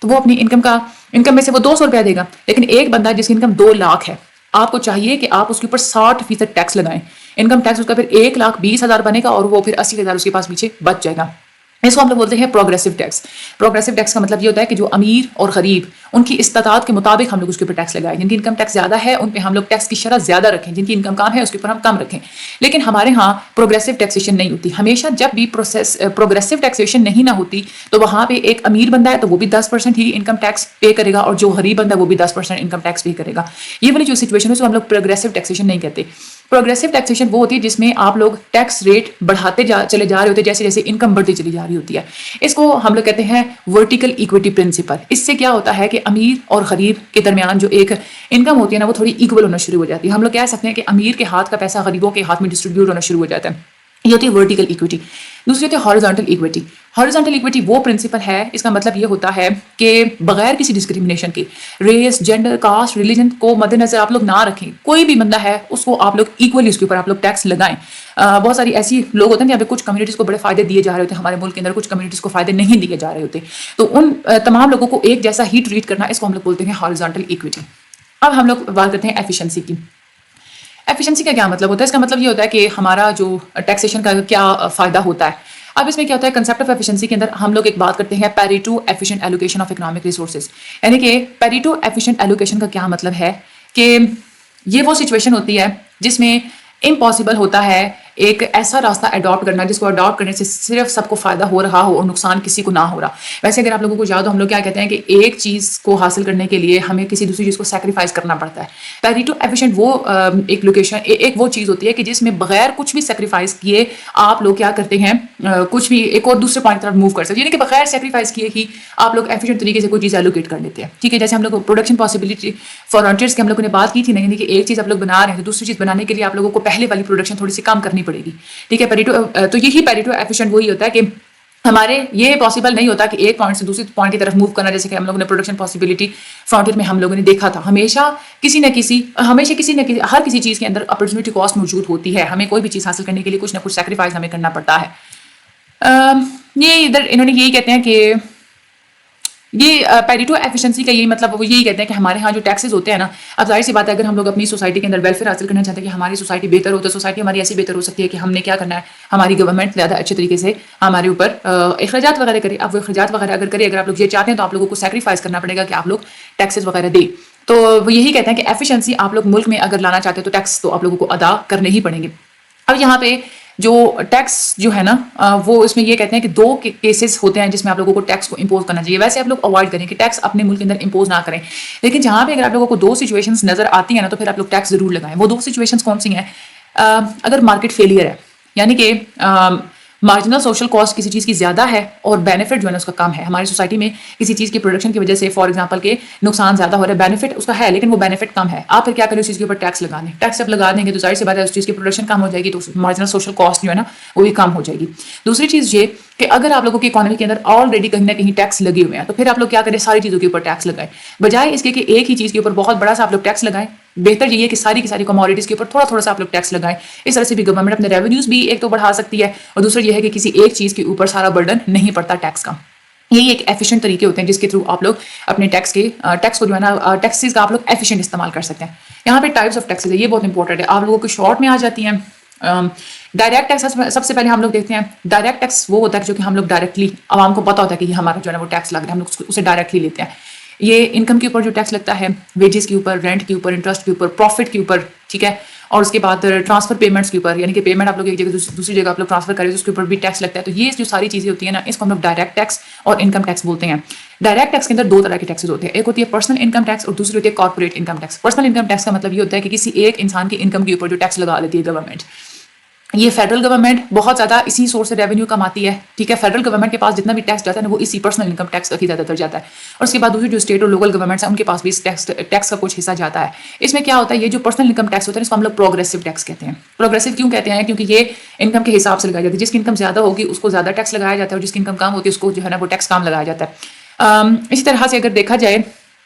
تو وہ اپنی انکم میں سے وہ 200 روپیہ دے گا. لیکن ایک بندہ جس کی انکم 2 لاکھ ہے, آپ کو چاہیے کہ آپ اس کے اوپر 60% ٹیکس لگائیں. انکم ٹیکس اس کا پھر 1,20,000 بنے گا اور وہ پھر 80,000 اس کے پاس پیچھے بچ جائے گا. اس کو ہم لوگ بولتے ہیں پروگریسو ٹیکس. پروگریسو ٹیکس کا مطلب یہ ہوتا ہے کہ جو امیر اور غریب ان کی استطاعت کے مطابق ہم لوگ اس کے اوپر ٹیکس لگائیں. جن کی انکم ٹیکس زیادہ ہے ان پہ ہم لوگ ٹیکس کی شرح زیادہ رکھیں, جن کی انکم کم ہے اس کے اوپر ہم کم رکھیں. لیکن ہمارے ہاں پروگریسو ٹیکسیشن نہیں ہوتی. ہمیشہ جب بھی پروگریسو ٹیکسیشن نہیں نہ ہوتی تو وہاں پہ ایک امیر بندہ ہے تو وہ بھی 10% ہی انکم ٹیکس پے کرے گا, اور جو غریب بندہ ہے وہ بھی 10% انکم ٹیکس پے کرے گا. یہ والی جو سچویشن ہے اس کو ہم لوگ پروگریسو ٹیکسیشن نہیں کہتے. پروگریسو ٹیکسیشن وہ ہوتی ہے جس میں آپ لوگ ٹیکس ریٹ بڑھاتے چلے جا رہے ہوتے ہیں جیسے جیسے انکم بڑھتی چلی جا رہی ہوتی ہے. اس کو ہم لوگ کہتے ہیں ورٹیکل ایکویٹی پرنسپل. اس سے کیا ہوتا ہے کہ امیر اور غریب کے درمیان جو ایک انکم ہوتی ہے نا وہ تھوڑی ایکول ہونا شروع ہو جاتی ہے. ہم لوگ کہہ سکتے ہیں کہ امیر کے ہاتھ کا پیسہ غریبوں کے ہاتھ میں ڈسٹریبیوٹ ہونا شروع ہو جاتا ہے. یہ ہوتی ہے ورٹیکل ایکویٹی. دوسری ہوتی ہے ہارزونٹل ایکویٹی. ہارزونٹل ایکویٹی وہ پرنسپل ہے, اس کا مطلب یہ ہوتا ہے کہ بغیر کسی ڈسکریمنیشن کے ریس, جینڈر, کاسٹ, ریلیجن کو مد نظر آپ لوگ نہ رکھیں. کوئی بھی بندہ ہے اس کو آپ لوگ ایکولی اس کے اوپر آپ لوگ ٹیکس لگائیں. بہت ساری ایسی لوگ ہوتے ہیں جہاں پہ کچھ کمیونٹیز کو بڑے فائدے دیے جا رہے ہوتے ہیں, ہمارے ملک کے اندر کچھ کمیونٹیز کو فائدے نہیں دیے جا رہے ہوتے, تو ان تمام لوگوں کو ایک جیسا ہی ٹریٹ کرنا, اس کو ہم لوگ بولتے ہیں ہارزونٹل ایکویٹی. اب ہم لوگ بات کرتے ہیں ایفیشنسی کی. ایفیشنسی کا کیا مطلب ہوتا ہے؟ اس کا مطلب یہ ہوتا ہے کہ ہمارا جو ٹیکسیشن کا کیا فائدہ ہوتا ہے. اب اس میں کیا ہوتا ہے, کنسیپٹ آف ایفیشنسی کے اندر ہم لوگ ایک بات کرتے ہیں Pareto efficient allocation of economic resources. یعنی کہ پیریٹو ایفیشینٹ ایلوکیشن کا کیا مطلب ہے کہ یہ وہ سچویشن ہوتی ہے جس میں امپاسبل ہوتا ہے ایک ایسا راستہ اڈاپٹ کرنا جس کو اڈاپٹ کرنے سے صرف سب کو فائدہ ہو رہا ہو اور نقصان کسی کو نہ ہو رہا. ویسے اگر آپ لوگوں کو یاد ہو, ہم لوگ کیا کہتے ہیں کہ ایک چیز کو حاصل کرنے کے لیے ہمیں کسی دوسری چیز کو سیکریفائز کرنا پڑتا ہے. پیریٹو ایفیشینٹ وہ ایک وہ چیز ہوتی ہے کہ جس میں بغیر کچھ بھی سیکریفائز کیے آپ لوگ کیا کرتے ہیں, کچھ بھی ایک اور دوسرے پوائنٹ کی طرف موو کر سکتے ہیں. یعنی کہ بغیر سیکریفائز کیے ہی آپ لوگ ایفیشینٹ طریقے سے کوئی چیز ایلوکیٹ کر لیتے ہیں. ٹھیک ہے, جیسے ہم لوگ پروڈکشن پاسبلٹی فرونٹیئرز کی ہم لوگوں نے بات کی تھی نا, یعنی کہ ایک چیز آپ لوگ بنا رہے ہیں تو دوسری چیز بنانے کے لیے آپ لوگوں کو پہلے والی پروڈکشن تھوڑی سی کم کرنی پڑے گی. ٹھیک ہے, تو یہی پیریٹو ایفیشینٹ وہی ہوتا ہے کہ ہمارے یہ پاسبل نہیں ہوتا کہ ایک پوائنٹ سے دوسری پوائنٹ کی طرف موو کرنا, جیسے کہ ہم لوگوں نے پروڈکشن پاسبلٹی فرونٹیئر میں ہم لوگوں نے دیکھا تھا. ہمیشہ کسی نہ کسی ہر کسی چیز کے اندر اپرچونیٹی کاسٹ موجود ہوتی ہے. ہمیں کوئی بھی چیز حاصل کرنے کے لیے کچھ نہ کچھ سیکریفائز ہمیں کرنا پڑتا ہے. یہ ادھر انہوں نے یہی کہتے ہیں کہ یہ پیریٹو ایفیشنسی کا یہی مطلب وہ یہی کہتے ہیں کہ ہمارے ہاں جو ٹیکسز ہوتے ہیں نا, اب ظاہر سی بات ہے اگر ہم لوگ اپنی سوسائٹی کے اندر ویلفیئر حاصل کرنا چاہتے ہیں کہ ہماری سوسائٹی بہتر ہو, تو سوسائٹی ہماری ایسی بہتر ہو سکتی ہے کہ ہم نے کیا کرنا ہے, ہماری گورنمنٹ زیادہ اچھے طریقے سے ہمارے اوپر اخراجات وغیرہ کرے. اب وہ اخراجات وغیرہ اگر کرے, اگر آپ لوگ یہ چاہتے ہیں تو آپ لوگوں کو سیکریفائز کرنا پڑے گا کہ آپ لوگ ٹیکسز وغیرہ دیں. تو وہ یہی کہتے ہیں کہ ایفیشنسی آپ لوگ ملک میں اگر لانا چاہتے ہیں تو ٹیکس تو آپ لوگوں کو ادا کرنے ہی پڑیں گے. اب یہاں پہ جو ٹیکس جو ہے نا وہ اس میں یہ کہتے ہیں کہ 2 کیسز ہوتے ہیں جس میں آپ لوگوں کو ٹیکس کو امپوز کرنا چاہیے. ویسے آپ لوگ اوائڈ کریں کہ ٹیکس اپنے ملک کے اندر امپوز نہ کریں, لیکن جہاں پہ اگر آپ لوگوں کو 2 سچویشنز نظر آتی ہیں نا تو پھر آپ لوگ ٹیکس ضرور لگائیں. وہ 2 سچویشنز کون سی ہیں؟ اگر مارکیٹ فیلئر ہے, یعنی کہ مارجنل سوشل کاسٹ کسی چیز کی زیادہ ہے اور بینیفٹ جو ہے نا اس کا کم ہے. ہماری سوسائٹی میں کسی چیز کی پروڈکشن کی وجہ سے فار ایگزامپل کہ نقصان زیادہ ہو رہا ہے, بینیفٹ اس کا ہے لیکن وہ بینیفٹ کم ہے, آپ پھر کیا کریں اس چیز کے اوپر ٹیکس لگا دیں. ٹیکس جب لگا دیں گے تو ظاہر سی بات ہے اس چیز کی پروڈکشن کم ہو جائے گی تو مارجنل سوشل کاسٹ جو ہے نا وہ بھی کم ہو جائے گی. دوسری چیز یہ کہ اگر آپ لوگوں کی اکانومی کے اندر آلریڈی کہیں نہ کہیں ٹیکس لگے ہوئے ہیں تو پھر آپ لوگ کیا کریں, ساری چیزوں کے اوپر ٹیکس لگائیں, بجائے اس کے کہ ایک ہی چیز کے اوپر بہت بڑا سا آپ لوگ ٹیکس لگائیں. بہتر یہ ہے کہ ساری کی ساری کموڈیٹیز کے اوپر تھوڑا تھوڑا سا آپ لوگ ٹیکس لگائیں. اس طرح سے بھی گورنمنٹ اپنے ریونیوز بھی ایک تو بڑھا سکتی ہے, اور دوسرا یہ ہے کہ کسی ایک چیز کے اوپر سارا برڈن نہیں پڑتا ٹیکس کا. یہی ایک ایفیشینٹ طریقے ہوتے ہیں جس کے تھرو آپ لوگ اپنے ٹیکس کو جو ہے نا ٹیکسز کا آپ لوگ ایفیشینٹ استعمال کر سکتے ہیں. یہاں پہ ٹائپس آف ٹیکسز ہے, یہ بہت انپورٹنٹ ہے, آپ لوگوں کو شارٹ میں آ جاتی ہیں. ڈائریکٹ ٹیکس سب سے پہلے ہم لوگ دیکھتے ہیں. ڈائریکٹ ٹیکس وہ ہوتا ہے جو کہ ہم لوگ ڈائریکٹلی عوام کو پتا ہوتا ہے کہ یہ ہمارا جو ہے نا وہ ٹیکس لگ رہا ہے, ہم لوگ اسے ڈائریکٹلی لیتے ہیں. یہ انکم کے اوپر جو ٹیکس لگتا ہے, ویجز کے اوپر, رینٹ کے اوپر, انٹرسٹ کے اوپر, پروفٹ کے اوپر, ٹھیک ہے, اور اس کے بعد ٹرانسفر پیمنٹس کے اوپر, یعنی کہ پیمنٹ آپ لوگ ایک جگہ دوسری جگہ آپ لوگ ٹرانسفر کریں اس کے اوپر بھی ٹیکس لگتا ہے. تو یہ جو ساری چیزیں ہوتی ہیں نا اس کو ہم لوگ ڈائریکٹ ٹیکس اور انکم ٹیکس بولتے ہیں. ڈائریکٹ ٹیکس کے اندر 2 طرح کے ٹیکسز ہوتے ہیں, ایک ہوتی ہے پرسنل انکم ٹیکس اور دوسری ہوتی ہے corporate income tax. Personal income tax کا مطلب یہ ہوتا ہے کہ کسی ایک انسان کی انکم کے اوپر جو ٹیکس لگا لیتی ہے گورنمنٹ. یہ فیڈرل گورنمنٹ بہت زیادہ اسی سورس سے ریونیو کماتی ہے, ٹھیک ہے. فیڈرل گورنمنٹ کے پاس جتنا بھی ٹیکس جاتا ہے نا وہ اسی پرسنل انکم ٹیکس کا ہی زیادہ تر جاتا ہے, اور اس کے بعد دوسری جو اسٹیٹ اور لوکل گورنمنٹس ہیں ان کے پاس بھی اس ٹیکس کا کچھ حصہ جاتا ہے. اس میں کیا ہوتا ہے, یہ جو پرسنل انکم ٹیکس ہوتا ہے اس کو ہم لوگ پروگریسو ٹیکس کہتے ہیں. پروگریسو کیوں کہتے ہیں؟ کیونکہ یہ انکم کے حساب سے لگایا جاتا ہے. جس کی انکم زیادہ ہوگی اس کو زیادہ ٹیکس لگایا جاتا ہے, اور جس کی انکم کم ہوتی ہے اس کو جو ہے نا وہ ٹیکس کم لگایا جاتا ہے. اسی طرح سے اگر دیکھا جائے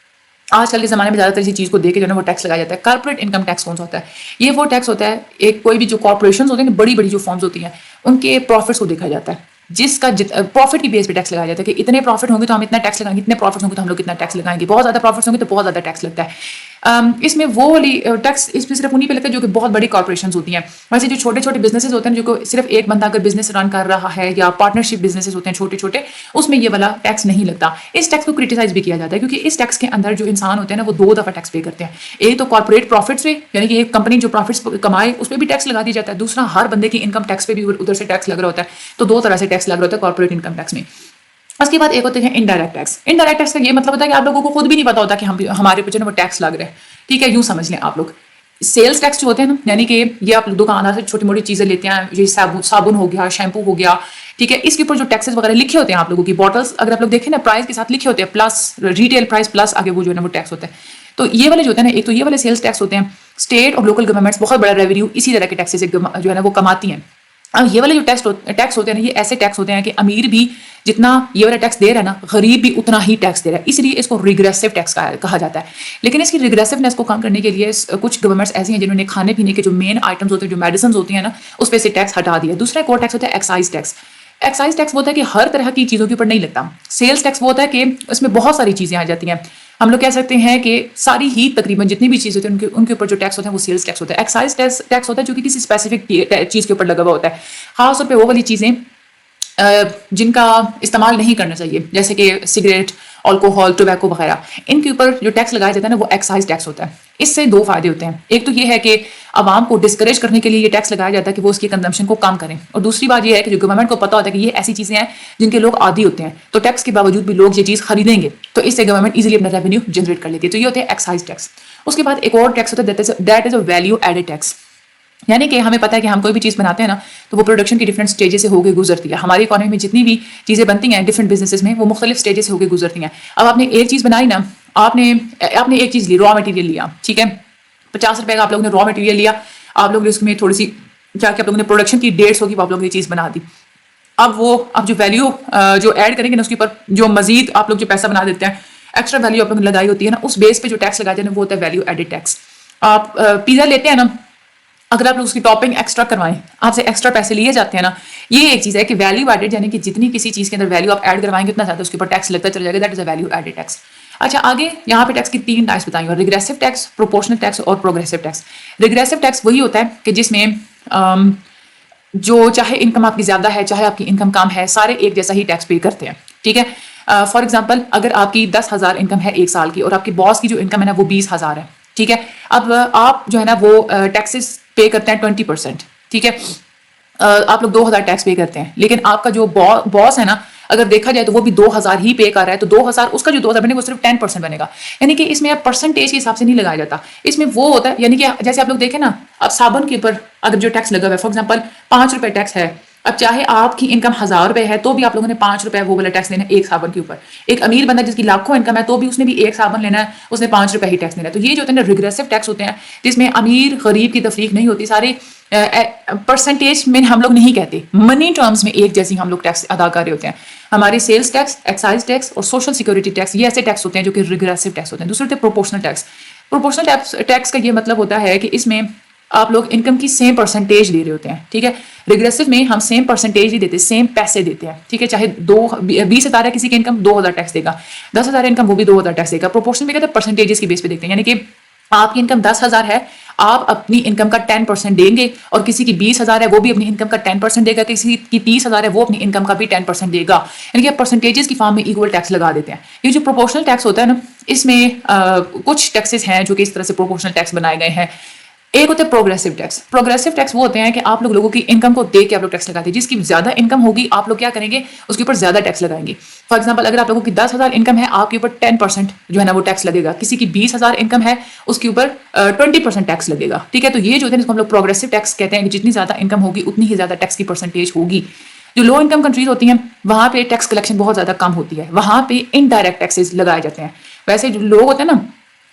آج کل کے زمانے میں زیادہ تر اسی چیز کو دیکھ کے جو ہے وہ ٹیکس لگایا جاتا ہے. کارپوریٹ انکم ٹیکس کون سا ہوتا ہے؟ یہ وہ ٹیکس ہوتا ہے, ایک کوئی بھی جو کارپوریشنز ہوتے ہیں, بڑی بڑی جو فارمز ہوتی ہیں, ان کے پروفٹس کو دیکھا جاتا ہے, جس کا پروفٹ کی بیس پہ ٹیکس لگایا جاتا ہے کہ اتنے پروفٹ ہوں گے تو ہم اتنا ٹیکس لگائیں گے, اتنے پروفٹ ہوں گے تو ہم لوگ اتنا ٹیکس لگائیں گے. بہت زیادہ پروفٹس ہوں گے تو بہت زیادہ ٹیکس لگتا ہے. اس میں وہ والی ٹیکس اس میں صرف انہیں پہ لگتا ہے جو کہ بہت بڑی کارپوریشنز ہوتی ہیں. ویسے جو چھوٹے چھوٹے بزنسز ہوتے ہیں جو کہ صرف ایک بندہ اگر بزنس رن کر رہا ہے یا پارٹنرشپ بزنسز ہوتے ہیں چھوٹے چھوٹے, اس میں یہ والا ٹیکس نہیں لگتا. اس ٹیکس کو کرٹیسائز بھی کیا جاتا ہے کیونکہ اس ٹیکس کے اندر جو انسان ہوتے ہیں نا وہ 2 دفعہ ٹیکس پے کرتے ہیں. ایک تو کارپوریٹ پروفٹس پہ, یعنی کہ ایک کمپنی جو پروفٹس کمائے اس پہ بھی ٹیکس لگا دیا جاتا ہے. دوسرا ہر بندے کی انکم ٹیکس پہ بھی ادھر سے ٹیکس لگ رہا ہوتا ہے. تو 2 طرح سے ٹیکس لگ رہا ہوتا ہے کارپوریٹ انکم ٹیکس میں. اس کے بعد ایک ہوتے ہیں انڈائریکٹ ٹیکس. انڈائریکٹ ٹیکس کا یہ مطلب ہوتا ہے کہ آپ لوگوں کو خود بھی نہیں پتا ہوتا کہ ہمارے پیچھے وہ ٹیکس لگ رہا ہے, ٹھیک ہے. یوں سمجھ لیں آپ لوگ سیلس ٹیکس جو ہوتے ہیں نا, یعنی کہ یہ آپ دکاندار سے چھوٹی موٹی چیزیں لیتے ہیں, یہ صابن ہو گیا, شیمپو ہو گیا, ٹھیک ہے. اس کے اوپر جو ٹیکسز وغیرہ لکھے ہوتے ہیں آپ لوگوں کی بوٹلز اگر آپ لوگ دیکھیں نا پرائز کے ساتھ لکھے ہوتے ہیں پلس ریٹیل پرائز پلس آگے وہ جو ہے نا وہ ٹیکس ہوتا ہے. تو یہ والے جو ہوتے ہیں نا, ایک تو یہ والے سیلس ٹیکس ہوتے ہیں. اسٹیٹ اور لوکل گورنمنٹس بہت بڑا ریونیو اسی طرح کے ٹیکس سے جو ہے نا وہ کماتی ہیں. اب یہ والے جو ٹیکس ہوتے ہیں نا یہ ایسے ٹیکس ہوتے ہیں کہ امیر بھی جتنا یہ والا ٹیکس دے رہا ہے نا غریب بھی اتنا ہی ٹیکس دے رہا ہے. اس لیے اس کو ریگریسو ٹیکس کہا جاتا ہے. لیکن اس کی ریگریسونیس کو کم کرنے کے لیے کچھ گورنمنٹس ایسی ہیں جنہوں نے کھانے پینے کے جو مین آئٹمز ہوتے ہیں, جو میڈیسنز ہوتی ہیں نا, اس پہ سے ٹیکس ہٹا دیا. دوسرا ایک اور ٹیکس ہوتا ہے ایکسائز ٹیکس. ایکسائز ٹیکس وہ ہوتا ہے کہ ہر طرح کی چیزوں کے اوپر نہیں لگتا. سیلس ٹیکس وہ ہوتا ہے کہ اس میں بہت ساری چیزیں آ جاتی ہیں. ہم لوگ کہہ سکتے ہیں کہ ساری ہی تقریباً جتنی بھی چیزیں ہوتی ہیں ان کے اوپر جو ٹیکس ہوتے ہیں وہ سیلس ٹیکس ہوتا ہے. ایکسائز ٹیکس ہوتا ہے جو کہ کسی اسپیسیفک چیز کے اوپر لگا ہوا ہوتا ہے, خاص طور پہ وہ والی چیزیں جن کا استعمال نہیں کرنا چاہیے, جیسے کہ سگریٹ, الکوہول, ٹوبیکو وغیرہ. ان کے اوپر جو ٹیکس لگایا جاتا ہے نا وہ ایکسائز ٹیکس ہوتا ہے. اس سے 2 فائدے ہوتے ہیں. ایک تو یہ ہے کہ عوام کو ڈسکریج کرنے کے لیے یہ ٹیکس لگایا جاتا ہے کہ وہ اس کی کنزمپشن کو کم کریں, اور دوسری بات یہ ہے کہ جو گورنمنٹ کو پتا ہوتا ہے کہ یہ ایسی چیزیں ہیں جن کے لوگ عادی ہوتے ہیں, تو ٹیکس کے باوجود بھی لوگ یہ چیز خریدیں گے, تو اس سے گورنمنٹ ایزیلی اپنا ریونیو جنریٹ کر لیتی ہے. تو یہ ہوتے ہیں ایکسائز ٹیکس. اس کے بعد ایک اور ٹیکس ہوتا ہے that is a value added tax. یعنی کہ ہمیں پتہ ہے کہ ہم کوئی بھی چیز بناتے ہیں نا تو وہ پروڈکشن کی ڈفرینٹ اسٹیجز سے ہو کے گزرتی ہے. ہماری اکانومی میں جتنی بھی چیزیں بنتی ہیں ڈفرینٹ بزنسز میں وہ مختلف اسٹیجز سے ہو کے گزرتی ہیں. اب آپ نے ایک چیز بنائی نا, آپ نے ایک چیز لی, را مٹیریل لیا, ٹھیک ہے, 50 روپے کا آپ لوگوں نے را مٹیریل لیا. آپ لوگوں نے اس میں تھوڑی سی کیا کہ آپ لوگوں نے پروڈکشن کی ڈیٹس ہوگی, آپ لوگوں نے یہ چیز بنا دی. اب جو ویلیو جو ایڈ کریں گے نا اس کے اوپر جو مزید آپ لوگ جو پیسہ بنا دیتے ہیں, ایکسٹرا ویلیو آپ لوگوں نے لگائی ہوتی ہے نا, اس بیس پہ جو ٹیکس لگاتے ہیں وہ ہوتا ہے ویلیو ایڈڈ ٹیکس. آپ پیزا لیتے ہیں نا, اگر آپ لوگ اس کی ٹاپنگ ایکسٹرا کروائیں آپ سے ایکسٹرا پیسے لیے جاتے ہیں نا. یہ ایک چیز ہے کہ ویلیو ایڈڈ, یعنی کہ جتنی کسی چیز کے اندر ویلیو آپ ایڈ کروائیں گے اتنا زیادہ اس کے اوپر ٹیکس لگتا چلا جائے گا. That is a value added tax. اچھا آگے یہاں پہ ٹیکس کی 3 ٹائپس بتائیں گے, ریگریسو ٹیکس, پروپورشنل ٹیکس اور پروگریسو ٹیکس. ریگریسو ٹیکس وہی ہوتا ہے کہ جس میں جو چاہے انکم آپ کی زیادہ ہے چاہے آپ کی انکم کم ہے, سارے ایک جیسا ہی ٹیکس پے کرتے ہیں, ٹھیک ہے. فار ایگزامپل اگر آپ کی 10,000 انکم ہے 1 سال کی اور آپ کے باس کی جو انکم ہے نا وہ 20,000 ہے, ٹھیک ہے. اب آپ جو ہے نا وہ ٹیکسز پے کرتے ہیں 20%, ٹھیک ہے. آپ لوگ 2000 ٹیکس پے کرتے ہیں، لیکن آپ کا جو باس ہے نا اگر دیکھا جائے تو وہ بھی 2000 ہی پے کر رہا ہے، تو 2000 اس کا جو 2000 بنے گا وہ صرف 10% بنے گا. یعنی کہ اس میں اب پرسنٹیج کے حساب سے نہیں لگایا جاتا، اس میں وہ ہوتا ہے یعنی کہ جیسے آپ لوگ دیکھیں نا، اب صابن کے اوپر اگر جو ٹیکس لگا ہوا ہے فار ایگزامپل 5 روپے ٹیکس ہے، اب چاہے آپ کی انکم 1000 روپے ہے تو بھی آپ لوگوں نے 5 روپے وہ والا ٹیکس لینا ہے ایک صابن کے اوپر. ایک امیر بندہ جس کی لاکھوں انکم ہے تو بھی اس نے بھی ایک صابن لینا ہے، اس نے 5 روپے ہی ٹیکس لینا ہے. تو یہ جو ہوتے ہیں نا ریگریسو ٹیکس ہوتے ہیں جس میں امیر غریب کی تفریق نہیں ہوتی، سارے پرسنٹیج میں ہم لوگ نہیں کہتے، منی ٹرمز میں ایک جیسی ہم لوگ ٹیکس ادا کر رہے ہوتے ہیں. ہمارے سیلز ٹیکس، ایکسائز ٹیکس اور سوشل سیکورٹی ٹیکس یہ ایسے ٹیکس ہوتے ہیں جو کہ ریگریسو ٹیکس ہوتے ہیں. دوسرے ہوتے ہیں پروپورشنل ٹیکس. پروپورشنل ٹیکس کا یہ مطلب ہوتا ہے کہ اس میں آپ لوگ انکم کی سیم پرسنٹیج دے رہے ہوتے ہیں، ٹھیک ہے. ریگریسو میں ہم سیم پرسنٹیج نہیں دیتے، سیم پیسے دیتے ہیں، ٹھیک ہے. چاہے 20,000 ہے کسی کی انکم 2000 ٹیکس دے گا، 10,000 انکم وہ بھی 2000 ٹیکس دے گا. پروپورشنل میں کہتے ہیں پرسنٹیجز کی بیس پہ دیکھتے ہیں، یعنی کہ آپ کی انکم 10,000 ہے، آپ اپنی انکم کا 10% دیں گے، اور کسی کی 20,000 ہے وہ بھی اپنی انکم کا 10% دے گا، کسی کی 30,000 ہے وہ اپنی انکم کا بھی 10% دے گا. یعنی کہ پرسنٹیجز کی فارم میں ایکول ٹیکس لگا دیتے ہیں. یہ جو پروپورشنل ٹیکس ہوتا ہے نا، اس میں کچھ ٹیکسز ہیں جو کہ اس طرح سے پروپورشنل ٹیکس بنائے گئے ہیں. ایک ہوتا ہے پروگریسو ٹیکس. پروگریسو ٹیکس وہ ہوتے ہیں کہ آپ لوگوں کی انکم کو دیکھ کے آپ لوگ ٹیکس لگاتے ہیں. جس کی زیادہ انکم ہوگی آپ لوگ کیا کریں گے، اس کے اوپر زیادہ ٹیکس لگائیں گے. فار ایگزامپل اگر آپ لوگوں کی 10,000 انکم ہے، آپ کے اوپر 10% جو ہے نا وہ ٹیکس لگے گا. کسی کی 20,000 انکم ہے، اس کے اوپر 20% ٹیکس لگے گا، ٹھیک ہے. تو یہ جو ہے اس کو ہم لوگ پروگریسو ٹیکس کہتے ہیں کہ جتنی زیادہ انکم ہوگی اتنی ہی زیادہ ٹیکس کی پرسنٹیج ہوگی. جو لو انکم کنٹریز ہوتی ہیں وہاں پہ ٹیکس کلیکشن بہت زیادہ کم ہوتی ہے، وہاں پہ انڈائریکٹ ٹیکسز لگائے جاتے ہیں. ویسے جو لوگ ہوتے ہیں نا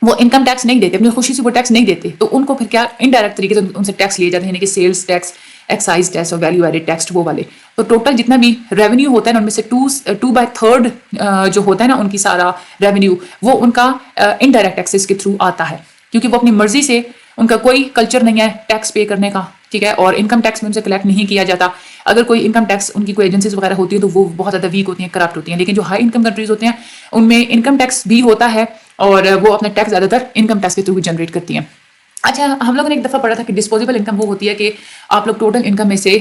وہ انکم ٹیکس نہیں دیتے، اپنی خوشی سے وہ ٹیکس نہیں دیتے، تو ان کو پھر کیا انڈائریکٹ طریقے سے ان سے ٹیکس لیے جاتے ہیں، یعنی کہ سیلز ٹیکس، ایکسائز ٹیکس اور ویلیو ایڈڈ ٹیکس وہ والے. تو ٹوٹل جتنا بھی ریونیو ہوتا ہے نا ان میں سے 2/3 جو ہوتا ہے نا ان کی سارا ریونیو وہ ان کا انڈائریکٹ ٹیکسز کے تھرو آتا ہے، کیونکہ وہ اپنی مرضی سے، ان کا کوئی کلچر نہیں ہے ٹیکس پے کرنے کا، ٹھیک ہے. اور انکم ٹیکس میں ان سے کلیکٹ نہیں کیا جاتا. اگر کوئی انکم ٹیکس ان کی کوئی ایجنسیز وغیرہ ہوتی ہیں تو وہ بہت زیادہ ویک ہوتی ہیں، کرپٹ ہوتی ہیں. لیکن جو ہائی انکم کنٹریز ہوتے ہیں ان میں انکم ٹیکس بھی ہوتا ہے اور وہ اپنا ٹیکس زیادہ تر انکم ٹیکس کے تھرو جنریٹ کرتی ہیں. اچھا، ہم لوگوں نے ایک دفعہ پڑھا تھا کہ ڈسپوزیبل انکم وہ ہوتی ہے کہ آپ لوگ ٹوٹل انکم میں سے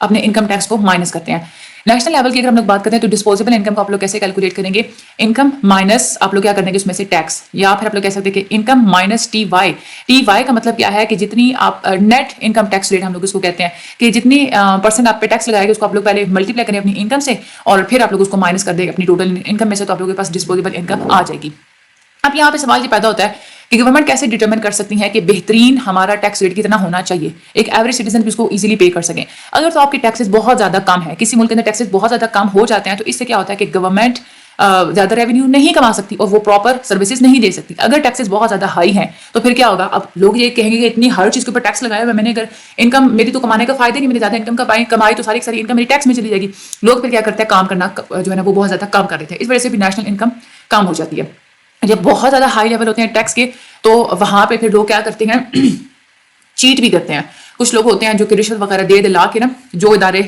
اپنے انکم ٹیکس کو مائنس کرتے ہیں. نیشنل لیول کی اگر ہم لوگ بات کرتے ہیں تو ڈسپوزیبل انکم کو آپ لوگ کیسے کیلکولیٹ کریں گے، انکم مائنس آپ لوگ کیا کریں گے اس میں سے ٹیکس، یا پھر آپ لوگ کہہ سکتے ہیں کہ income minus T Y. T Y کا مطلب کیا ہے کہ جتنی آپ نیٹ انکم ٹیکس ریٹ ہم لوگ اس کو کہتے ہیں کہ جتنی پرسنٹ آپ پہ ٹیکس لگائے گا اس کو آپ لوگ پہلے ملٹیپلائی کریں اپنی انکم سے اور پھر آپ لوگ اس کو مائنس کر دیں اپنی ٹوٹل انکم میں سے، تو آپ لوگوں کے پاس ڈسپوزیبل انکم آ جائے گی. اب یہاں پہ سوال یہ پیدا ہوتا ہے کہ گورنمنٹ کیسے ڈیٹرمن کر سکتی ہے کہ بہترین ہمارا ٹیکس ریٹ کتنا ہونا چاہیے، ایک ایوریج سٹیزن بھی اس کو ایزیلی پے کر سکیں. اگر تو آپ کے ٹیکسز بہت زیادہ کم ہے، کسی ملک کے اندر ٹیکسز بہت زیادہ کم ہو جاتے ہیں تو اس سے کیا ہوتا ہے کہ گورنمنٹ زیادہ ریونیو نہیں کما سکتی اور وہ پراپر سروسز نہیں دے سکتی. اگر ٹیکسز بہت زیادہ ہائی ہیں تو پھر کیا ہوگا، اب لوگ یہ کہیں گے کہ اتنی ہر چیز کے اوپر ٹیکس لگایا ہوا ہے، میں نے اگر انکم میری تو کمانے کا فائدہ نہیں، میں نے زیادہ انکم کمائی تو ساری انکم میری ٹیکس میں چلی جائے گی. لوگ پھر کیا کرتے ہیں، کام کرنا جو ہے نا وہ بہت زیادہ کم کر دیتے ہیں. اس وجہ سے بھی نیشنل انکم کم ہو جاتی ہے. جب بہت زیادہ ہائی لیول ہوتے ہیں ٹیکس کے تو وہاں پہ پھر لوگ کیا کرتے ہیں، چیٹ بھی کرتے ہیں. کچھ لوگ ہوتے ہیں جو کہ رشوت وغیرہ دے دلا کے نا، جو ادارے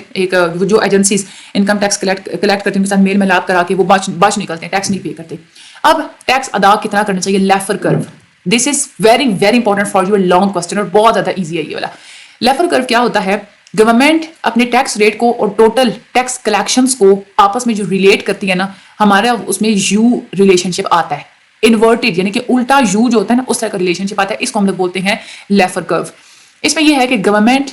جو ایجنسیز انکم ٹیکس کلیکٹ کرتے ہیں ان کے ساتھ میل ملاپ کرا کے وہ بچ نکلتے ہیں، ٹیکس نہیں پے کرتے. اب ٹیکس ادا کتنا کرنا چاہیے، لیفر کرو. This is very very important for your long question اور بہت زیادہ ایزی ہے یہ والا. لیفر کرو کیا ہوتا ہے، گورنمنٹ اپنے ٹیکس ریٹ کو اور ٹوٹل ٹیکس کلیکشنز کو آپس میں جو ریلیٹ کرتی ہے نا، ہمارا اس میں یو ریلیشن شپ آتا ہے، انورٹڈ یعنی کہ الٹا یو جو ہوتا ہے نا اس طرح کا ریلیشن شپ آتا ہے. اس کو ہم لوگ بولتے ہیں لیفر کرو. اس میں یہ ہے کہ گورنمنٹ،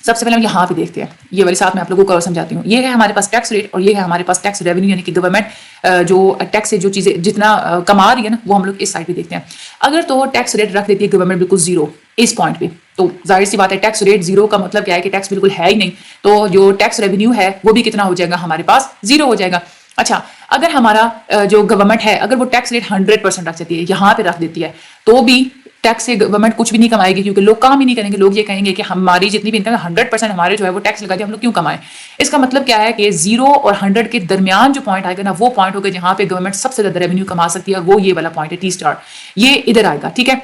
سب سے پہلے ہم یہاں پہ دیکھتے ہیں، یہ والی ساتھ میں آپ لوگوں کو سمجھاتی ہوں. یہ ہے ہمارے پاس ٹیکس ریٹ اور یہ ہے ہمارے پاس ٹیکس ریونیو، یعنی کہ گورنمنٹ جو ٹیکس سے جو چیزیں جتنا کما رہی ہے نا وہ ہم لوگ اس سائڈ پہ دیکھتے ہیں. اگر تو ٹیکس ریٹ رکھ دیتی ہے گورنمنٹ بالکل زیرو اس پوائنٹ پہ، تو ظاہر سی بات ہے ٹیکس ریٹ زیرو کا مطلب کیا ہے کہ ٹیکس بالکل ہے ہی نہیں، تو جو ٹیکس ریونیو ہے وہ بھی کتنا ہو جائے گا، ہمارے پاس زیرو ہو جائے گا. اچھا، اگر ہمارا جو گورنمنٹ ہے اگر وہ ٹیکس ریٹ 100% رکھ دیتی ہے، یہاں پہ رکھ دیتی ہے، تو بھی ٹیکس سے گورنمنٹ کچھ بھی نہیں کمائے گی، کیونکہ لوگ کام ہی نہیں کریں گے. لوگ یہ کہیں گے کہ ہماری جتنی بھی انکم ہے 100% ہمارے جو ہے وہ ٹیکس لگا دیا، ہم لوگ کیوں کمائیں. اس کا مطلب کیا ہے کہ 0 اور 100 کے درمیان جو پوائنٹ آئے گا نا وہ پوائنٹ ہوگا جہاں پہ گورنمنٹ سب سے زیادہ ریونیو کما سکتی ہے، اور وہ یہ والا پوائنٹ ہے T*. یہ ادھر آئے گا، ٹھیک ہے،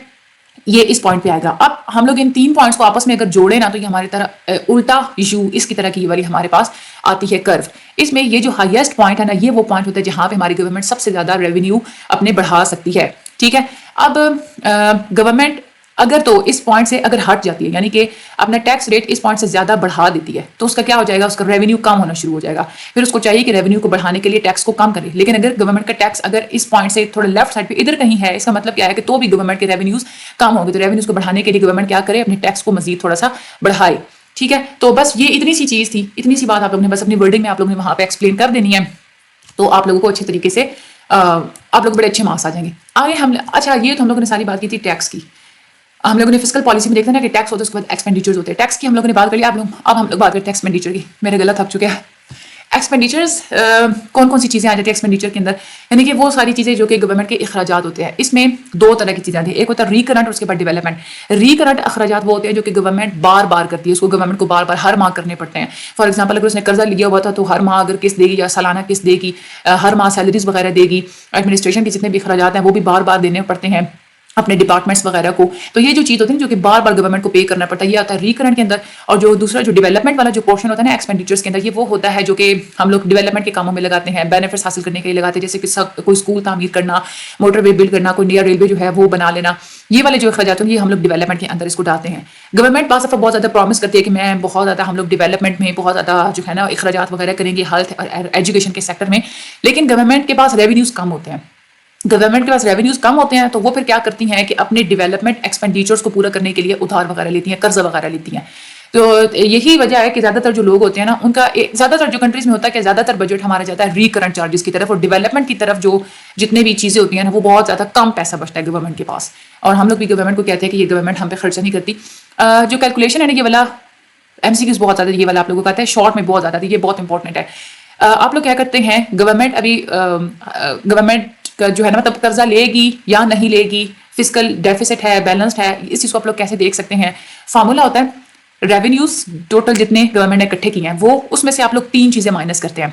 یہ اس پوائنٹ پہ آئے گا. اب ہم لوگ ان 3 پوائنٹس کو آپس میں اگر جوڑے نا تو یہ ہماری طرح الٹا یو اس کی طرح کی والی ہمارے پاس آتی ہے کرو. اس میں یہ جو ہائیسٹ پوائنٹ ہے نا یہ وہ پوائنٹ ہوتا ہے جہاں پہ ہماری گورنمنٹ سب سے زیادہ ریونیو اپنے بڑھا سکتی ہے، ٹھیک ہے. اب گورنمنٹ اگر تو اس پوائنٹ سے اگر ہٹ جاتی ہے، یعنی کہ اپنا ٹیکس ریٹ اس پوائنٹ سے زیادہ بڑھا دیتی ہے، تو اس کا کیا ہو جائے گا، اس کا ریونیو کم ہونا شروع ہو جائے گا. پھر اس کو چاہیے کہ ریونیو کو بڑھانے کے لیے ٹیکس کو کم کرے. لیکن اگر گورنمنٹ کا ٹیکس اگر اس پوائنٹ سے تھوڑا لیفٹ سائڈ پہ ادھر کہیں ہے، اس کا مطلب کیا ہے کہ تو بھی گورنمنٹ کے ریونیوز کم ہوں گے. تو ریونیوز کو بڑھانے کے لیے گورنمنٹ کیا کرے، اپنے ٹیکس کو مزید تھوڑا سا بڑھائے، ٹھیک ہے. تو بس یہ اتنی سی چیز تھی, اتنی سی بات آپ لوگوں نے بس اپنی ورڈنگ میں آپ لوگوں نے وہاں پہ ایکسپلین کر دینی ہے, تو آپ لوگوں کو اچھے طریقے سے آپ لوگ بڑے اچھے مارکس آ جائیں گے. آگے ہم اچھا یہ تو ہم لوگوں نے ساری بات کی تھی ٹیکس کی. ہم لوگوں نے فسکل پالیسی میں دیکھا نا کہ ٹیکس ہوتا ہے, اس کے بعد ایکسپینڈیچرز ہوتے ہیں. ٹیکس کی ہم لوگوں نے بات کر لی. اب ہم لوگ بات کرتے ہیں ایکسپینڈیچر کی. میرے گلا تھک چکے ہیں. ایکسپینڈیچرز کون سی چیزیں آ جاتی ہیں ایکسپینڈیچر کے اندر, یعنی کہ وہ ساری چیزیں جو کہ گورنمنٹ کے اخراجات ہوتے ہیں. اس میں دو طرح کی چیزیں آتی ہیں, ایک ہوتا ہے ریکرنٹ اور اس کے بعد ڈیولپمنٹ. ریکرنٹ اخراجات وہ ہوتے ہیں جو کہ گورنمنٹ بار بار کرتی ہے, اس کو گورنمنٹ کو بار بار ہر ماہ کرنے پڑتے ہیں. فار ایگزامپل اگر اس نے قرضہ لیا ہوا تھا تو ہر ماہ اگر قسط دے گی یا سالانہ قسط دے گی, ہر ماہ سیلریز وغیرہ دے گی, ایڈمنسٹریشن کے جتنے بھی اخراجات ہیں وہ بھی بار بار دینے پڑتے ہیں اپنے ڈپارٹمنٹس وغیرہ کو. تو یہ جو چیز ہوتی ہے جو کہ بار بار گورنمنٹ کو پے کرنا پڑتا ہے, یہ آتا ہے ریکرنٹ کے اندر. اور جو دوسرا جو ڈیولپمنٹ والا جو پورشن ہوتا ہے نا ایکسپینڈیچرز کے اندر, یہ وہ ہوتا ہے جو کہ ہم لوگ ڈیولپمنٹ کے کاموں میں لگاتے ہیں, بینیفٹس حاصل کرنے کے لیے لگاتے ہیں, جیسے کہ کوئی اسکول تعمیر کرنا, موٹر وے بلڈ کرنا, کوئی نیا ریلوے جو ہے وہ بنا لینا. یہ والے جو اخراجات ہیں یہ ہم لوگ ڈیولپمنٹ کے اندر اس کو ڈالتے ہیں. گورنمنٹ بعض دفعہ بہت زیادہ پرومس کرتی ہے کہ میں بہت زیادہ ہم لوگ ڈیولپمنٹ میں بہت زیادہ جو ہے نا اخراجات وغیرہ کریں گے ہیلتھ اور ایجوکیشن کے سیکٹر میں, لیکن گورنمنٹ کے پاس ریونیوز کم ہوتے ہیں. گورنمنٹ کے پاس ریونیوز کم ہوتے ہیں تو وہ پھر کیا کرتی ہیں کہ اپنے ڈیولپمنٹ ایکسپینڈیچرز کو پورا کرنے کے لیے ادھار وغیرہ لیتی ہیں, قرضہ وغیرہ لیتی ہیں. تو یہی وجہ ہے کہ زیادہ تر جو لوگ ہوتے ہیں نا ان کا زیادہ تر جو کنٹریز میں ہوتا ہے کہ زیادہ تر بجٹ ہمارا جاتا ہے ریکرنٹ چارجز کی طرف, اور ڈیولپمنٹ کی طرف جو جتنے بھی چیزیں ہوتی ہیں نا وہ بہت زیادہ کم پیسہ بچتا ہے گورنمنٹ کے پاس. اور ہم لوگ بھی گورنمنٹ کو کہتے ہیں کہ یہ گورنمنٹ ہم پہ خرچہ نہیں کرتی. جو کیلکولیشن ہے نا یہ والا ایم سی کیوز بہت زیادہ, یہ والا آپ لوگوں کو کہتے ہیں شارٹ میں بہت زیادہ, یہ بہت انپورٹنٹ ہے. آپ لوگ کیا کرتے ہیں, گورنمنٹ ابھی گورنمنٹ جو ہے نا مطلب قرضہ لے گی یا نہیں لے گی, فسکل ڈیفیسٹ ہے, بیلنسڈ ہے, اس چیز کو آپ لوگ کیسے دیکھ سکتے ہیں. فارمولا ہوتا ہے ریونیوز ٹوٹل جتنے گورنمنٹ نے اکٹھے کیے ہیں وہ, اس میں سے آپ لوگ 3 چیزیں مائنس کرتے ہیں,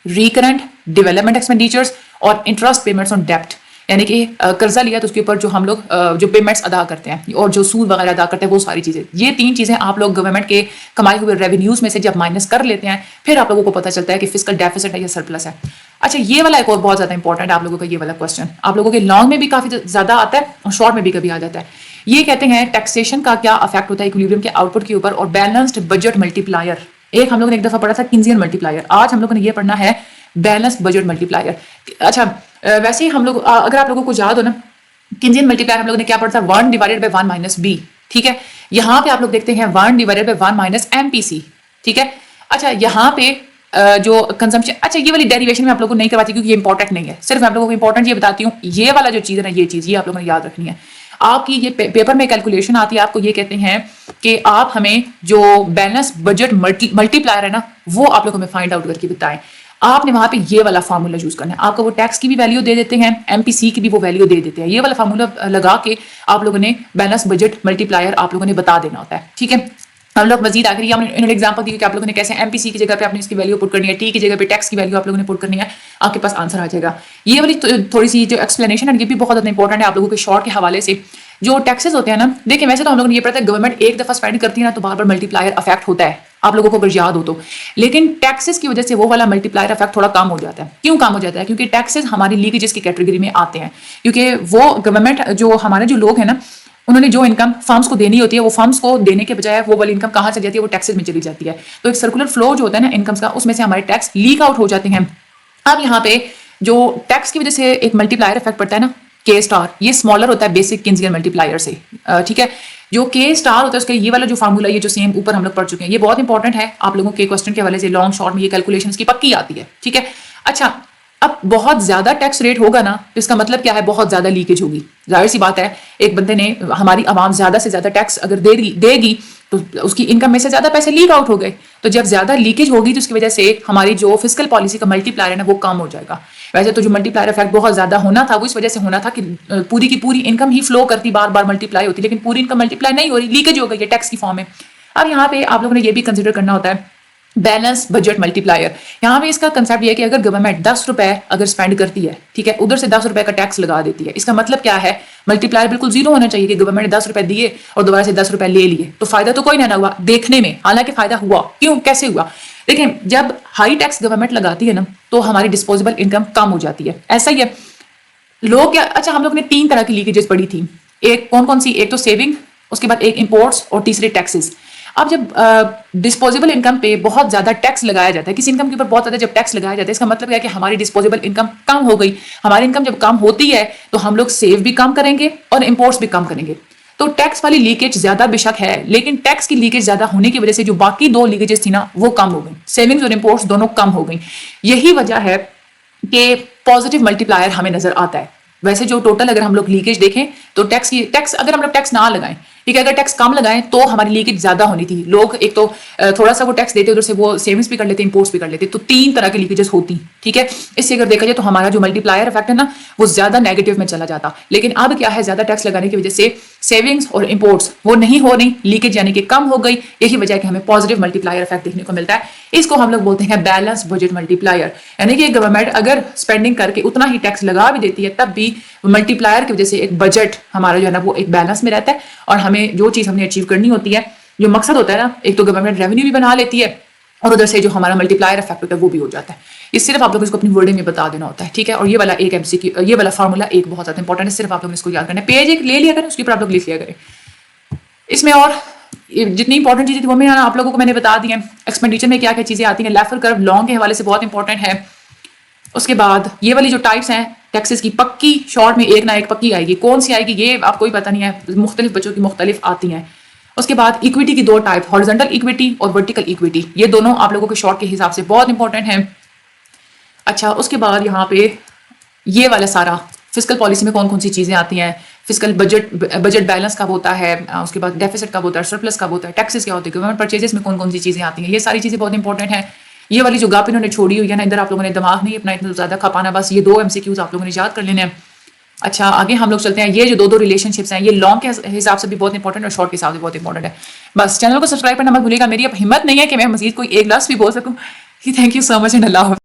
ریکرنٹ, ڈیولپمنٹ ایکسپینڈیچرز اور انٹرسٹ پیمنٹس آن ڈیپٹ. یعنی کہ قرضہ لیا تو اس کے اوپر جو ہم لوگ جو پیمنٹس ادا کرتے ہیں اور جو سود وغیرہ ادا کرتے ہیں وہ ساری چیزیں, یہ 3 چیزیں آپ لوگ گورنمنٹ کے کمائے ہوئے ریونیوز میں سے جب مائنس کر لیتے ہیں پھر آپ لوگوں کو پتہ چلتا ہے کہ فسکل ڈیفیسٹ ہے یا سرپلس ہے. اچھا یہ والا ایک اور بہت زیادہ انپورٹنٹ ہے آپ لوگوں کا, یہ والا کوسچن آپ لوگوں کے لانگ میں بھی کافی زیادہ آتا ہے اور شارٹ میں بھی کبھی آ جاتا ہے. یہ کہتے ہیں ٹیکسیشن کا کیا افیکٹ ہوتا ہے ایکویلیبریم کے آؤٹ پٹ کے اوپر, اور بیلنسڈ بجٹ ملٹی پلائر. ایک ہم لوگوں نے ایک دفعہ پڑھا تھا کنزین ملٹی پلائر, آج ہم لوگوں نے یہ پڑھنا ہے بیلنسڈ بجٹ ملٹی پلائر. اچھا ویسے ہی ہم لوگ اگر آپ لوگوں کو یاد ہو نا کنزین ملٹی پلائر ہم لوگوں نے کیا پڑھا تھا 1 ڈیوائڈیڈ بائی 1 مائنس بی. ٹھیک ہے, یہاں پہ آپ لوگ دیکھتے ہیں 1 divided by 1 minus M P C. ٹھیک ہے, اچھا یہاں پہ جو کنزمپشن, اچھا یہ والی ڈیریویشن میں آپ لوگوں کو نہیں کرواتی کیونکہ یہ امپورٹنٹ نہیں ہے, صرف میں آپ لوگوں کو امپورٹنٹ یہ بتاتی ہوں. یہ والا جو چیز ہے نا یہ چیز یہ آپ لوگوں نے یاد رکھنی ہے. آپ کی یہ پیپر میں کیلکولیشن آتی ہے, آپ کو یہ کہتے ہیں کہ آپ ہمیں جو بیلنس بجٹ ملٹی پلائر ہے نا وہ آپ لوگوں میں فائنڈ آؤٹ کر کے بتائیں. آپ نے وہاں پہ یہ والا فارمولا یوز کرنا ہے. آپ کو وہ ٹیکس کی بھی ویلیو دے دیتے ہیں, ایم پی سی کی بھی وہ ویلیو دے دیتے ہیں. یہ والا فارمولا لگا کے آپ لوگوں نے بیلنس بجٹ ملٹی پلائر آپ لوگوں نے بتا دینا ہوتا ہے. ٹھیک ہے, ہم لوگ مزید آ کر انہوں نے ایگزامپل دی کہ آپ لوگوں نے کیسے ایم پی سی کی جگہ پہ آپ نے اس کی ویلیو پٹ کرنی ہے, ٹی کی جگہ پہ ٹیکس کی ویلیو آپ لوگوں نے پٹ کرنی ہے, آپ کے پاس آنسر آ جائے گا. یہ والی تھوڑی سی جو ایکسپلینیشن ہے یہ بھی بہت زیادہ انپورٹنٹ ہے آپ لوگوں کے شارٹ کے حوالے سے. جو ٹیکسز ہوتے ہیں نا, دیکھیں ویسے تو ہم لوگوں نے یہ پڑھا ہے گورنمنٹ ایک دفعہ اسپینڈ کرتی ہے نا تو بار بار ملٹی پلائر افیکٹ ہوتا ہے, آپ لوگوں کو اگر یاد ہو تو. لیکن ٹیکسز کی وجہ سے وہ والا ملٹی پلائر افیکٹ تھوڑا کم ہو جاتا ہے. کیوں کم ہو جاتا ہے؟ کیونکہ ٹیکسز ہماری لیکیجز کی کیٹیگری میں آتے ہیں, کیونکہ وہ گورنمنٹ جو ہمارے جو لوگ ہیں نا انہوں نے جو انکم فارمز کو دینی ہوتی ہے وہ فارمز کو دینے کے بجائے وہ والی انکم کہاں چلی جاتی ہے, وہ ٹیکسز میں چلی جاتی ہے. تو ایک سرکولر فلو جو ہوتا ہے نا انکمز کا, اس میں سے ہمارے ٹیکس لیک آؤٹ ہو جاتے ہیں. اب یہاں پہ جو ٹیکس کی وجہ سے ایک ملٹی پلائر افیکٹ پڑتا ہے نا کے اسٹار, یہ اسمالر ہوتا ہے بیسک کنزین ملٹی پلائر سے. ٹھیک ہے, جو کے اسٹار ہوتا ہے اس کا یہ والا جو فارمولا یہ جو سیم اوپر ہم لوگ پڑھ چکے ہیں, یہ بہت انپورٹنٹ ہے آپ لوگوں کے کوسچن کے حوالے سے. لانگ شارٹ میں یہ کیلکولیشن کی پکی آتی ہے. ٹھیک ہے, اچھا اب بہت زیادہ ٹیکس ریٹ ہوگا نا تو اس کا مطلب کیا ہے, بہت زیادہ لیکیج ہوگی. ظاہر سی بات ہے, ایک بندے نے ہماری عوام زیادہ سے زیادہ ٹیکس اگر دے گی تو اس کی انکم میں سے زیادہ پیسے لیک آؤٹ ہو گئے. تو جب زیادہ لیکیج ہوگی تو اس کی وجہ سے ہماری جو فسکل پالیسی کا ملٹی پلائر ہے نا وہ کم ہو جائے گا. ویسے تو جو ملٹی پلائر افیکٹ بہت زیادہ ہونا تھا وہ اس وجہ سے ہونا تھا کہ پوری کی پوری انکم ہی فلو کرتی, بار بار ملٹی پلائی ہوتی, لیکن پوری انکم ملٹی پلائی نہیں ہو رہی, لیکیج ہو گئی ہے ٹیکس کی فارم میں. اب یہاں پہ آپ لوگوں نے یہ بھی کنسیڈر کرنا ہوتا ہے بیلنس بجٹ ملٹی پلائر. یہاں پہ اس کا کنسیپٹ یہ ہے کہ اگر گورنمنٹ 10 روپے اگر اسپینڈ کرتی ہے, ٹھیک ہے, ادھر سے 10 روپے کا ٹیکس لگا دیتی ہے, اس کا مطلب کیا ہے, ملٹی پلائر بالکل زیرو ہونا چاہیے کہ گورنمنٹ نے 10 روپے دیے اور دوبارہ سے 10 روپے لے لیے تو فائدہ تو کوئی نہ ہوا دیکھنے میں, حالانکہ فائدہ ہوا. کیوں, کیسے ہوا؟ دیکھیں جب ہائی ٹیکس گورنمنٹ لگاتی ہے نا تو ہماری ڈسپوزیبل انکم کم ہو جاتی ہے. ایسا ہی ہے لوگ کیا, اچھا ہم لوگ نے 3 طرح کی لیکیجز پڑھی تھی. ایک کون سی, ایک تو سیونگ, اس کے بعد ایک امپورٹس اور تیسرے ٹیکسز. اب جب ڈسپوزیبل انکم پہ بہت زیادہ ٹیکس لگایا جاتا ہے, کسی انکم کے اوپر بہت زیادہ جب ٹیکس لگایا جاتا ہے, اس کا مطلب ہے کہ ہماری ڈسپوزیبل انکم کم ہو گئی. ہماری انکم جب کم ہوتی ہے تو ہم لوگ سیو بھی کم کریں گے اور امپورٹس بھی کم کریں گے. تو ٹیکس والی لیکیج زیادہ بے شک ہے، لیکن ٹیکس کی لیکیج زیادہ ہونے کی وجہ سے جو باقی 2 لیکیجز تھی نا وہ کم ہو گئی، سیونگز اور امپورٹس دونوں کم ہو گئی. یہی وجہ ہے کہ پازیٹیو ملٹی پلائر ہمیں نظر آتا ہے. ویسے جو ٹوٹل اگر ہم لوگ لیکیج دیکھیں تو ٹیکس اگر ہم لوگ ٹیکس نہ لگائیں، ٹھیک ہے، اگر ٹیکس کم لگائیں تو ہماری لیکیج زیادہ ہونی تھی. لوگ ایک تو تھوڑا سا وہ ٹیکس دیتے ادھر سے وہ سیونگس بھی کر لیتے، امپورٹس بھی کر لیتے، تو 3 طرح کی لیکیجز ہوتی، ٹھیک ہے. اس سے اگر دیکھا جائے تو ہمارا جو ملٹی پلائر افیکٹ ہے نا وہ زیادہ نیگیٹو میں چلا جاتا. لیکن اب کیا ہے، زیادہ ٹیکس لگانے کی وجہ سے سیونگس اور امپورٹس وہ نہیں ہو رہی، لیکیج یعنی کہ کم ہو گئی. یہی وجہ ہے کہ ہمیں پازیٹیو ملٹی پلائر افیکٹ دیکھنے کو ملتا ہے. اس کو ہم لوگ بولتے ہیں بیلنس بجٹ ملٹی پلائر، یعنی کہ گورنمنٹ اگر اسپینڈنگ کر کے اتنا ہی ٹیکس لگا بھی دیتی ہے تب بھی ملٹی پلائر کی وجہ سے ایک بجٹ ہمارا جو ہے نا وہ ایک بیلنس میں رہتا ہے، اور ہمیں جو چیز ہم نے اچیو کرنی ہوتی ہے، جو مقصد ہوتا ہے نا، ایک تو گورنمنٹ ریونیو بھی بنا لیتی ہے اور ادھر سے جو ہمارا ملٹی پلائر افیکٹ ہوتا ہے وہ بھی ہو جاتا ہے. اس صرف آپ لوگ اس کو اپنی ورڈنگ میں بتا دینا ہوتا ہے، ٹھیک ہے. اور یہ والا ایک ایم سی کیو، یہ والا فارمولا ایک بہت زیادہ انپورٹنٹ ہے، صرف آپ لوگ نے اس کو یاد کرنا ہے. پیج ایک لے لیا کریں، اس کے اوپر آپ لوگ لکھ لیا کریں. اس میں اور جتنی انپورٹنٹ چیزیں تھی وہ میں آپ لوگوں کو میں نے بتا دی ہیں. ایکسپینڈیچر میں کیا کیا چیزیں آتی ہیں، لیفر کرو لانگ کے حوالے سے بہت انپورٹنٹ ہے. اس کے بعد یہ والی جو ٹائپس ہیں ٹیکسز کی، پکی شارٹ میں ایک نہ ایک پکی آئے گی، کون سی آئے گی یہ آپ کو ہی پتہ نہیں ہے، مختلف بچوں کی مختلف آتی ہیں. اس کے بعد ایکویٹی کی 2 ٹائپ، ہارزنٹل ایکویٹی اور ورٹیکل ایکویٹی، یہ دونوں آپ لوگوں کے شارٹ کے حساب سے بہت انپورٹنٹ ہیں. اچھا، اس کے بعد یہاں پہ یہ والا سارا فسکل پالیسی میں کون کون سی چیزیں آتی ہیں، فسکل بجٹ بیلنس کب ہوتا ہے، اس کے بعد ڈیفیسٹ کب ہوتا ہے، سرپلس کب ہوتا ہے، ٹیکسز کیا ہوتے ہیں، گورنمنٹ پرچیزز میں کون کون سی چیزیں آتی ہیں، یہ ساری چیزیں بہت انپورٹنٹ ہیں. یہ والی جو گاپ انہوں نے چھوڑی ہوئی ہے نا، ادھر آپ لوگوں نے دماغ نہیں اپنا اتنا زیادہ کھپانا، بس یہ 2 ایم سی کیوز آپ لوگوں نے یاد کر لینے ہیں. اچھا، آگے ہم لوگ چلتے ہیں. یہ جو 2 ریلیشن شپس ہیں یہ لانگ کے حساب سے بھی بہت انپورٹنٹ اور شارٹ کے حساب سے بہت انپورٹنٹ ہے. بس چینل کو سبسکرائب کرنا مت بھولیے گا. میری اب ہمت نہیں ہے کہ میں مزید کوئی ایک لفظ بھی بول سکوں. Thank you so much and اللہ حافظ.